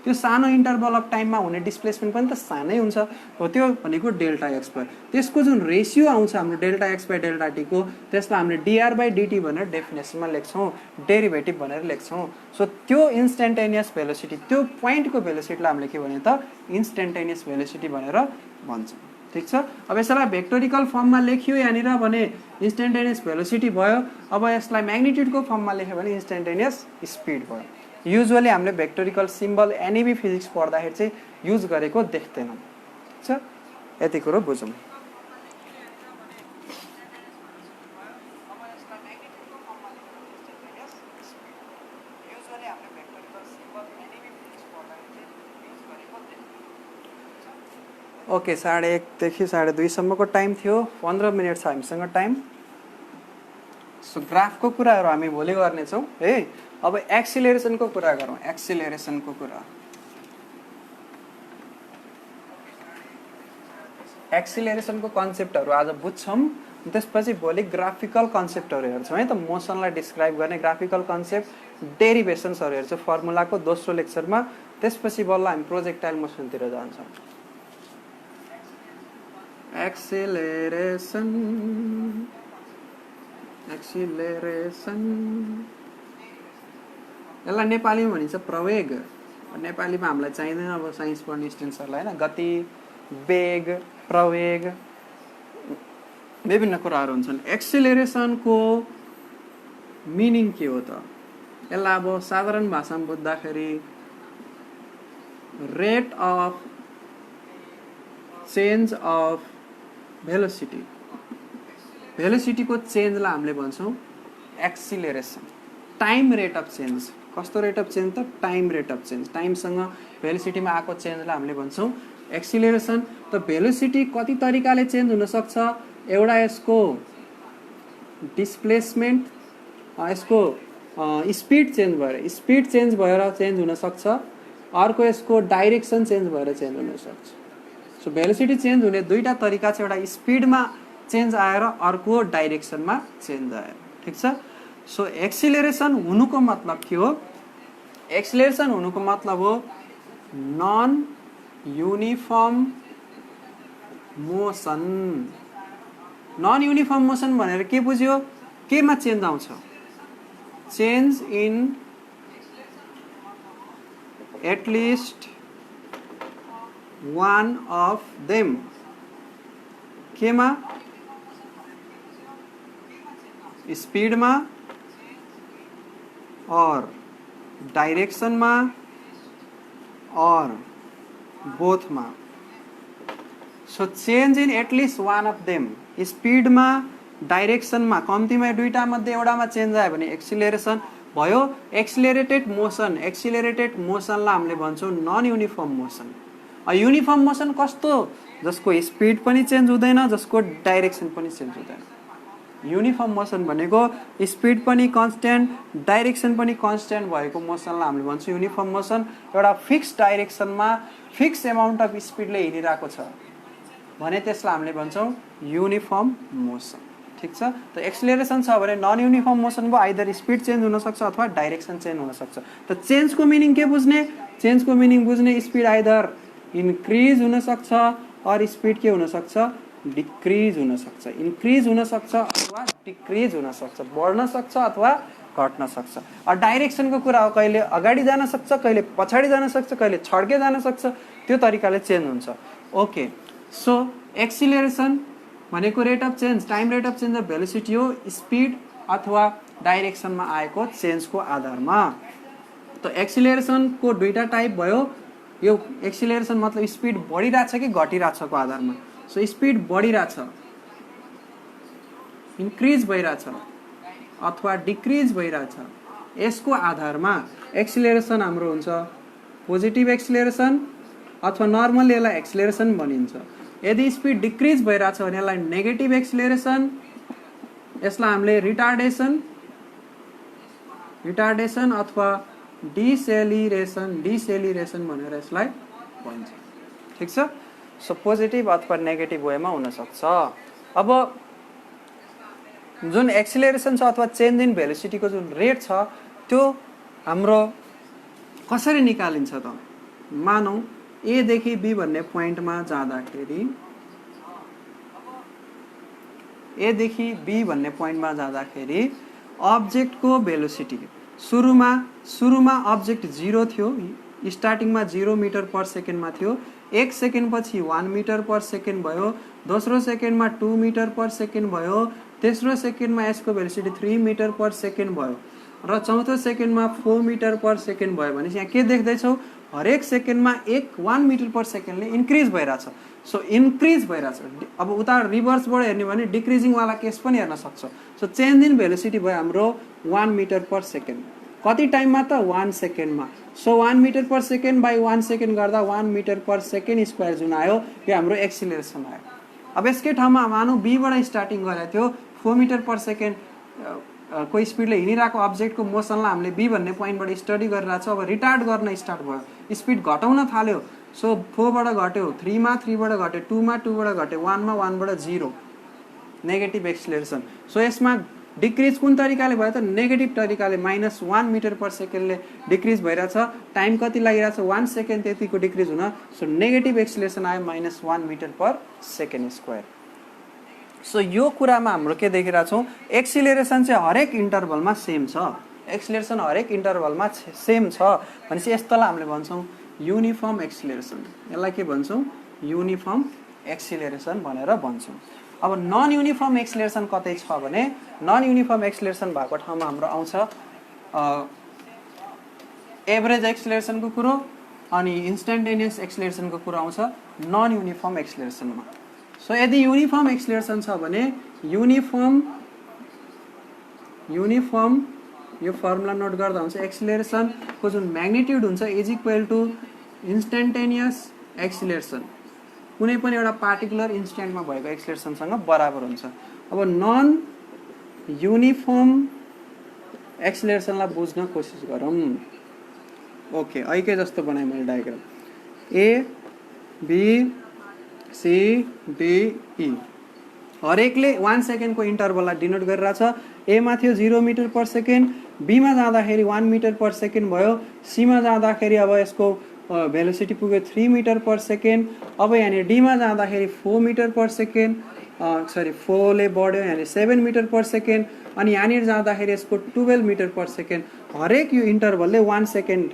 त्यो सानो इन्टरभल अफ टाइममा हुने डिस्प्लेसमेन्ट पनि त सानै हुन्छ हो, त्यो भनेको डेल्टा एक्स भयो। त्यसको जुन रेसियो आउँछ हाम्रो delta x by delta T को, त्यसलाई हामीले dr बाई dt भनेर डेफिनेसनमा लेख्छौँ, डेरिभेटिभ भनेर लेख्छौँ। सो त्यो इन्स्ट्यान्टेनियस भेलोसिटी, त्यो पोइन्टको भेलोसिटीलाई हामीले के भने त इन्स्ट्यान्टेनियस भेलोसिटी भनेर भन्छौँ। ठिक छ। अब यसलाई भेक्टोरिकल फर्ममा लेखियो यहाँनिर भने इन्स्ट्यान्टेनियस भेलोसिटी भयो। अब यसलाई म्याग्निट्युडको फर्ममा लेख्यो भने इन्स्ट्यान्टेनियस स्पिड भयो। युजुअली हामीले भेक्टोरिकल सिम्बल एनएबी फिजिक्स पढ्दाखेरि चाहिँ युज गरेको देख्दैनौँ। ठिक छ, यति कुरो बुझौँ। ओके, 1:30 देखि 2:30 सम्मको टाइम थियो, 15 मिनट छ हामीसँग टाइम। सो ग्राफको कुराहरू हामी भोलि गर्नेछौँ है। अब एक्सिलरेसनको कुरा गरौँ। एक्सिलरेसनको कन्सेप्टहरू आज बुझ्छौँ, त्यसपछि भोलि ग्राफिकल कन्सेप्टहरू हेर्छौँ है त। मोसनलाई डिस्क्राइब गर्ने ग्राफिकल कन्सेप्ट, डेरिभेसन्सहरू हेर्छौँ फर्मुलाको दोस्रो लेक्चरमा। त्यसपछि बल्ल हामी प्रोजेक्टाइल मोसनतिर जान्छौँ। एक्सिलरेसन यसलाई नेपालीमा भनिन्छ प्रवेग। नेपालीमा हामीलाई चाहिँदैन अब साइन्स पढ्ने स्टुडेन्ट्सहरूलाई होइन। गति, वेग, प्रवेग विभिन्न कुराहरू हुन्छन्। एक्सिलरेसनको मिनिङ के हो त, यसलाई अब साधारण भाषामा बुझ्दाखेरि rate of change of velocity, भेलोसिटीको चेन्जलाई हामीले भन्छौँ acceleration. Time rate of change, कस्तो रेट अफ चेन्ज त टाइम रेट अफ चेन्ज, टाइमसँग भेलोसिटीमा आएको चेन्जलाई हामीले भन्छौँ एक्सिलरेसन। त भेलोसिटी कति तरिकाले चेन्ज हुनसक्छ, एउटा यसको डिस्प्लेसमेन्ट, यसको स्पिड चेन्ज भएर चेन्ज हुनसक्छ, अर्को यसको डाइरेक्सन चेन्ज भएर चेन्ज हुनसक्छ। सो भेलोसिटी चेन्ज हुने दुईवटा तरिका छ, एउटा स्पिडमा चेन्ज आएर अर्को डाइरेक्सनमा चेन्ज आएर, ठिक छ। सो एक्सिलरेसन हुनुको मतलब के हो, एक्सिलरेसन हुनुको मतलब हो non uniform motion. Non uniform motion भनेर के बुझ्यो, केमा चेन्ज आउँछ, change in at least one of them, केमा, स्पिडमा और डाइरेक्सनमा और बोथमा। So change in at least one of them, स्पिडमा डाइरेक्सनमा कम्तीमा दुईटा मध्ये एउटामा चेन्ज आयो भने एक्सिलरेसन भयो। एक्सिलरेटेड मोसन, एक्सिलरेटेड मोसनलाई हामीले भन्छौँ non uniform motion. Uniform motion कस्तो, जसको स्पिड पनि चेन्ज हुँदैन, जसको डाइरेक्सन पनि चेन्ज हुँदैन। युनिफर्म मोसन भनेको स्पिड पनि कन्स्ट्यान्ट, डाइरेक्सन पनि कन्स्ट्यान्ट भएको मोसनलाई हामीले भन्छौँ युनिफर्म मोसन। एउटा फिक्स डाइरेक्सनमा फिक्स एमाउन्ट अफ स्पिडले हिँडिरहेको छ भने त्यसलाई हामीले भन्छौँ युनिफर्म मोसन, ठिक छ। त एक्सिलरेसन छ भने नन युनिफर्म मोसन भयो, आइदर स्पिड चेन्ज हुनसक्छ अथवा डाइरेक्सन चेन्ज हुनसक्छ। त चेन्जको मिनिङ के बुझ्ने, चेन्जको मिनिङ बुझ्ने स्पिड आइदर इन्क्रिज हुनसक्छ और स्पिड के हुनसक्छ, डिक्रिज हुनसक्छ, इन्क्रिज हुनसक्छ अथवा डिक्रिज हुनसक्छ, बढ्न सक्छ अथवा घट्न सक्छ। डाइरेक्सनको कुरा हो, कहिले अगाडि जान सक्छ, कहिले पछाडि जान सक्छ, कहिले छड्के जान सक्छ, त्यो तरिकाले चेन्ज हुन्छ। ओके, सो एक्सिलरेसन भनेको rate of change, time rate of change of velocity हो, स्पिड अथवा डाइरेक्सनमा आएको चेन्जको आधारमा। त एक्सिलरेसनको दुईटा टाइप भयो। यो एक्सिलरेसन मतलब स्पिड बढिरहेछ कि घटिरहेछको आधारमा। सो स्पिड बढिरहेछ, इन्क्रिज भइरहेछ अथवा डिक्रिज भइरहेछ, यसको आधारमा एक्सिलरेसन हाम्रो हुन्छ पोजिटिभ एक्सिलरेसन अथवा नर्मल यसलाई एक्सिलरेसन भनिन्छ। यदि स्पिड डिक्रिज भइरहेछ भने यसलाई नेगेटिभ एक्सिलरेसन, यसलाई हामीले रिटार्डेसन अथवा डिसेलिरेसन भनेर यसलाई भन्छ, ठिक छ। सो पोजिटिभ अथवा नेगेटिभ वेमा हुनसक्छ। अब जुन एक्सिलरेसन छ अथवा चेन्ज इन भेलोसिटीको जुन रेट छ त्यो हाम्रो कसरी निकालिन्छ त, मानौ ए देखि बी भन्ने पोइन्टमा जाँदाखेरि, ए देखि बी भन्ने पोइन्टमा जाँदाखेरि अब्जेक्टको भेलोसिटी सुरुमा अब्जेक्ट 0 थियो, स्टार्टिङमा 0 मिटर पर सेकेन्डमा थियो, 1 सेकेन्ड पछि 1 मिटर पर सेकेन्ड भयो, दोस्रो सेकेन्डमा 2 मिटर पर सेकेन्ड भयो, तेस्रो सेकेन्डमा यसको भेलोसिटी 3 मिटर पर सेकेन्ड भयो र चौथो सेकेन्डमा 4 मिटर पर सेकेन्ड भयो। भनेपछि यहाँ के देख्दैछौ, हरेक सेकेन्डमा 1 मिटर पर सेकेन्डले इन्क्रिज भइरहेछ। सो इन्क्रिज भइरहेछ। अब उता रिभर्सबाट हेर्ने भने डिक्रिजिङवाला केस पनि हेर्न सक्छ। सो चेन्ज इन भेलोसिटी भयो हाम्रो 1 मिटर पर सेकेन्ड, कति टाइममा त 1 सेकेन्डमा। So 1 metre per second by 1 second गर्दा 1 मिटर पर सेकेन्ड स्क्वायर जुन आयो यो हाम्रो एक्सिलरेसन आयो। अब यसकै ठाउँमा मानौ बीबाट स्टार्टिङ गरेको थियो, 4 मिटर पर सेकेन्ड को स्पिडले हिँडिरहेको अब्जेक्टको मोसनलाई हामीले बी भन्ने पोइन्टबाट स्टडी गरिरहेको छ। अब रिटार्ड गर्न स्टार्ट भयो, स्पिड घटाउन थाल्यो। सो 4 बाट घट्यो 3 मा, 3 बाट घट्यो 2 मा, 2 बाट घट्यो 1 मा, 1 बाट 0, नेगेटिभ एक्सिलरेसन। सो यसमा डिक्रिज कुन तरिकाले भयो त, नेगेटिभ तरिकाले -1 मिटर पर सेकेन्डले डिक्रिज भइरहेछ। टाइम कति लागिरहेछ, 1 सेकेन्ड त्यतिको डिक्रिज हुन। सो नेगेटिभ एक्सिलरेसन आयो -1 metre per second square. So यो कुरामा हाम्रो के देखिरहेछौँ, एक्सिलरेसन चाहिँ हरेक इन्टरभलमा सेम छ, एक्सिलरेसन हरेक इन्टरभलमा सेम छ भनेपछि यस्तोलाई हामीले भन्छौँ युनिफर्म एक्सिलरेसन। यसलाई के भन्छौँ, युनिफर्म एक्सिलरेसन भनेर भन्छौँ। अब नन युनिफर्म एक्सिलरेसन कतै छ भने, नन युनिफर्म एक्सिलरेसन भएको ठाउँमा हाम्रो आउँछ एभरेज एक्सिलरेसनको कुरो अनि इन्स्टेन्टेनियस एक्सिलरेसनको कुरा आउँछ नन युनिफर्म एक्सिलरेसनमा। सो यदि युनिफर्म एक्सिलरेसन छ भने युनिफर्म यो फर्मुला नोट गर्दा हुन्छ एक्सिलरेसनको जुन म्याग्निट्युड हुन्छ is equal to instantaneous acceleration कुनै पनि एउटा पार्टिकुलर इन्स्ट्यान्टमा भएको एक्सिलरेसनसँग बराबर हुन्छ। अब नन युनिफर्म एक्सिलरेसनलाई बुझ्न कोसिस गरौँ। ओके ऐकै जस्तो बनाएँ मैले diagram A B C D E हरेकले 1 सेकेन्डको इन्टरभललाई डिनोट गरिरहेछ। एमा थियो 0 मिटर पर सेकेन्ड, बीमा जाँदाखेरि 1 मिटर पर सेकेन्ड भयो, सीमा जाँदाखेरि अब यसको भेलोसिटी पुग्यो 3 मिटर पर सेकेन्ड। अब यहाँनिर डीमा जाँदाखेरि 4 मिटर पर सेकेन्ड 4 ले बढ्यो यहाँनिर 7 मिटर पर सेकेन्ड अनि यहाँनिर जाँदाखेरि यसको 12 मिटर पर सेकेन्ड। हरेक यो इन्टरभलले 1 सेकेन्ड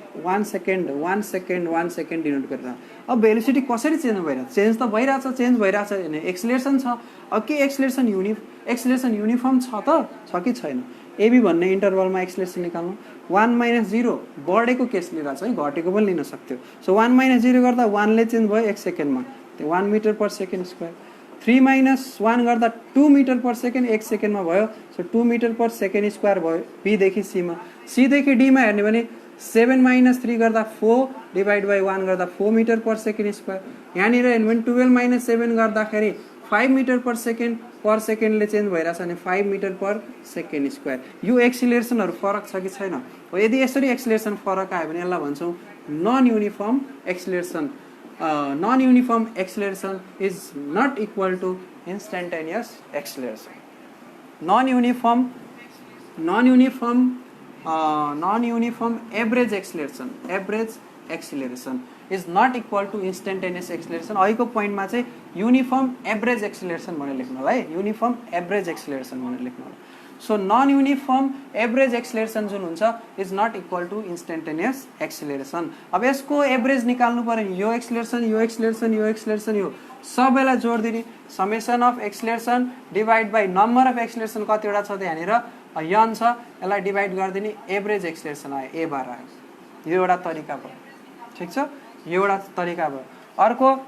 डिनोट गरिरहेछ। अब भेलोसिटी कसरी चेन्ज भइरहेछ? चेन्ज त भइरहेछ, चेन्ज भइरहेछ भने एक्सिलरेसन छ। अब के एक्सिलरेसन युनिफर्म छ त छ कि छैन? एबी भन्ने इन्टरभलमा एक्सिलरेसन निकाल्नु 1 - 0 बढेको केस लिइरहेछ है, घटेको पनि लिन सक्थ्यो। सो 1 - 0 गर्दा 1 ले चेन्ज भयो 1 सेकेन्डमा, त्यो 1 मिटर पर सेकेन्ड स्क्वायर। 3 - 1 गर्दा 2 मिटर पर सेकेन्ड 1 सेकेन्डमा भयो। So 2 metre per second square भयो बीदेखि सीमा। सीदेखि डीमा हेर्ने भने 7 - 3 गर्दा 4 डिभाइड बाई 1 गर्दा 4 मिटर पर सेकेन्ड स्क्वायर। यहाँनिर हेर्नु भने 12 - 7 गर्दाखेरि 5 मिटर पर सेकेन्डले चेन्ज भइरहेछ भने 5 मिटर पर सेकेन्ड स्क्वायर। यो एक्सिलरेसनहरू फरक छ कि छैन? हो, यदि यसरी एक्सिलरेसन फरक आयो भने यसलाई भन्छौँ non uniform acceleration. Non uniform acceleration is not equal to instantaneous acceleration. Non uniform average acceleration is not equal to instantaneous acceleration. अहिलेको पोइन्टमा चाहिँ युनिफर्म एभरेज एक्सिलरेसन भनेर लेख्नु होला है, युनिफर्म एभरेज एक्सिलरेसन भनेर लेख्नु होला। So non uniform average acceleration जुन हुन्छ is not equal to instantaneous acceleration. अब यसको एभरेज निकाल्नु पर्यो नि, यो एक्सिलरेसन यो सबैलाई जोडिदिने summation of acceleration divide by number of acceleration कतिवटा छ त यहाँनिर यन छ, यसलाई डिभाइड गरिदिने एभरेज एक्सिलरेसन आयो, ए बार आयो। यो एउटा तरिका भयो, ठिक छ, यो एउटा तरिका भयो। अर्को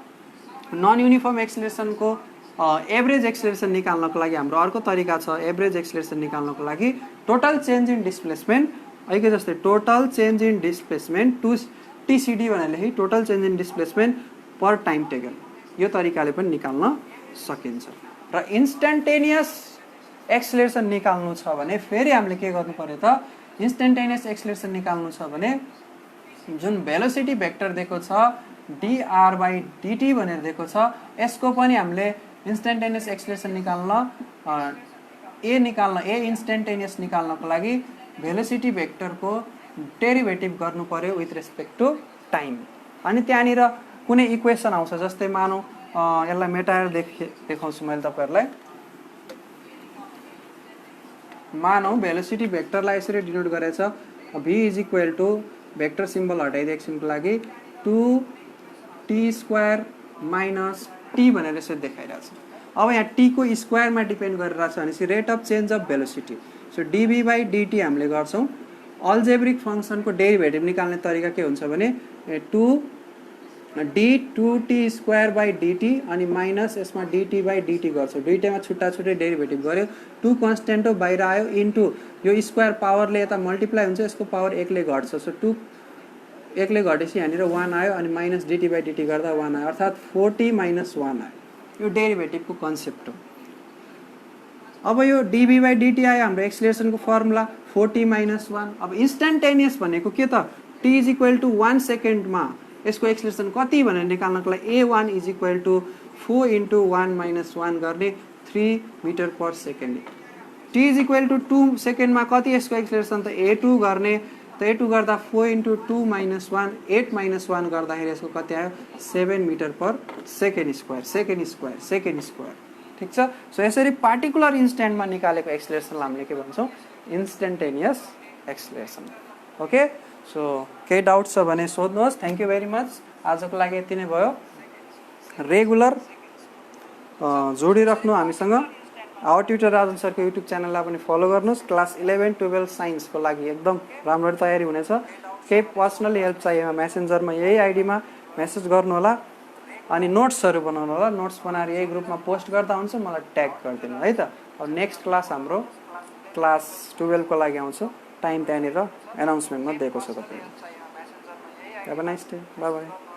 नन युनिफर्म एक्सिलरेसनको एभरेज एक्सिलरेसन निकाल्नको लागि हाम्रो अर्को तरिका छ। एभरेज एक्सिलरेसन निकाल्नको लागि टोटल चेन्ज इन डिस्प्लेसमेन्ट अहिले जस्तै total change in displacement to TCD भनेर लेखी total change in displacement per time taken, यो तरिकाले पनि निकाल्न सकिन्छ। र इन्स्टेन्टेनियस एक्सिलरेसन निकाल्नु छ भने फेरि हामीले के गर्नु पर्यो त? इन्स्टेन्टेनियस एक्सिलरेसन निकाल्नु छ भने जुन भेलोसिटी भेक्टर दिएको छ dr बाई dt भनेर दिएको छ, यसको पनि हामीले इन्स्टेन्टेनियस एक्सिलरेसन निकाल्न ए इन्स्टेन्टेनियस निकाल्नको लागि भेलोसिटी भेक्टरको डेरिभेटिभ गर्नु पर्यो विथ रेस्पेक्ट टु टाइम। अनि त्यहाँनिर कुनै इक्वेसन आउँछ, जस्तै मानौँ यसलाई मेटाएर देखाउँछु मैले तपाईँहरूलाई। मानौँ भेलोसिटी भेक्टरलाई यसरी डिनोट गरेछ v is equal to vector symbol हटाइदिएक्सनको लागि 2t² माइनस t भनेर यसरी देखाइरहेछ। अब यहाँ t को स्क्वायरमा डिपेन्ड गरिरहेछ भनेपछि rate of change of velocity. So dv by dt हामीले गर्छौँ। अल्जेब्रिक फङ्सनको डेरिभेटिभ निकाल्ने तरिका के हुन्छ भने 2t² बाई dt अनि माइनस यसमा dt बाई dt गर्छौँ। दुईटैमा छुट्टा छुट्टै डेरिभेटिभ गऱ्यो, 2 कन्स्टेन्ट हो बाहिर आयो इन्टु यो स्क्वायर पावरले यता मल्टिप्लाई हुन्छ, यसको पावर 1 ले घट्छ। सो 2 1 ले घटेपछि यहाँनिर 1 आयो अनि माइनस dt बाई dt गर्दा 1 आयो, अर्थात् 4t माइनस 1 आयो। यो डेरिभेटिभको कन्सेप्ट हो। अब यो dv बाई dt आयो हाम्रो एक्सिलरेसनको फर्मुला 4t माइनस 1। अब इन्स्टेन्टेनियस भनेको के त? t इज इक्वल टु 1 सेकेन्डमा यसको एक्सिलरेसन कति भनेर निकाल्नको लागि a1 is equal to 4 into 1 minus 1 गर्ने 3 metre per second. t is equal to 2 सेकेन्डमा कति यसको एक्सिलरेसन त a2 गर्ने, त a2 गर्दा 4 इन्टु 2 माइनस 1 8 माइनस 1 गर्दाखेरि यसको कति आयो 7 मिटर पर सेकेन्ड स्क्वायर। ठिक छ। सो यसरी पार्टिकुलर इन्स्ट्यान्टमा निकालेको एक्सिलरेसनलाई हामीले के भन्छौँ? Instantaneous acceleration. ओके, सो केही डाउट छ भने सोध्नुहोस्। Thank you very much. आजको लागि यति नै भयो। रेगुलर जोडिराख्नु हामीसँग। आवर ट्युटर राजन सरको युट्युब च्यानललाई पनि फलो गर्नुहोस्। क्लास 11 12 साइन्सको लागि एकदम राम्रो तयारी हुनेछ। केही पर्सनली हेल्प चाहिएमा मेसेन्जरमा यही आइडीमा मेसेज गर्नु होला अनि नोट्सहरू बनाउनु होला। नोट्स बनाएर यही ग्रुपमा पोस्ट गर्दा हुन्छ, मलाई ट्याग गरिदिनु है त। अब नेक्स्ट क्लास हाम्रो क्लास 12 को लागि आउँछ, टाइम त्यहाँनिर एनाउन्समेन्टमा दिएको छ तपाईँको। Have a nice day, by by.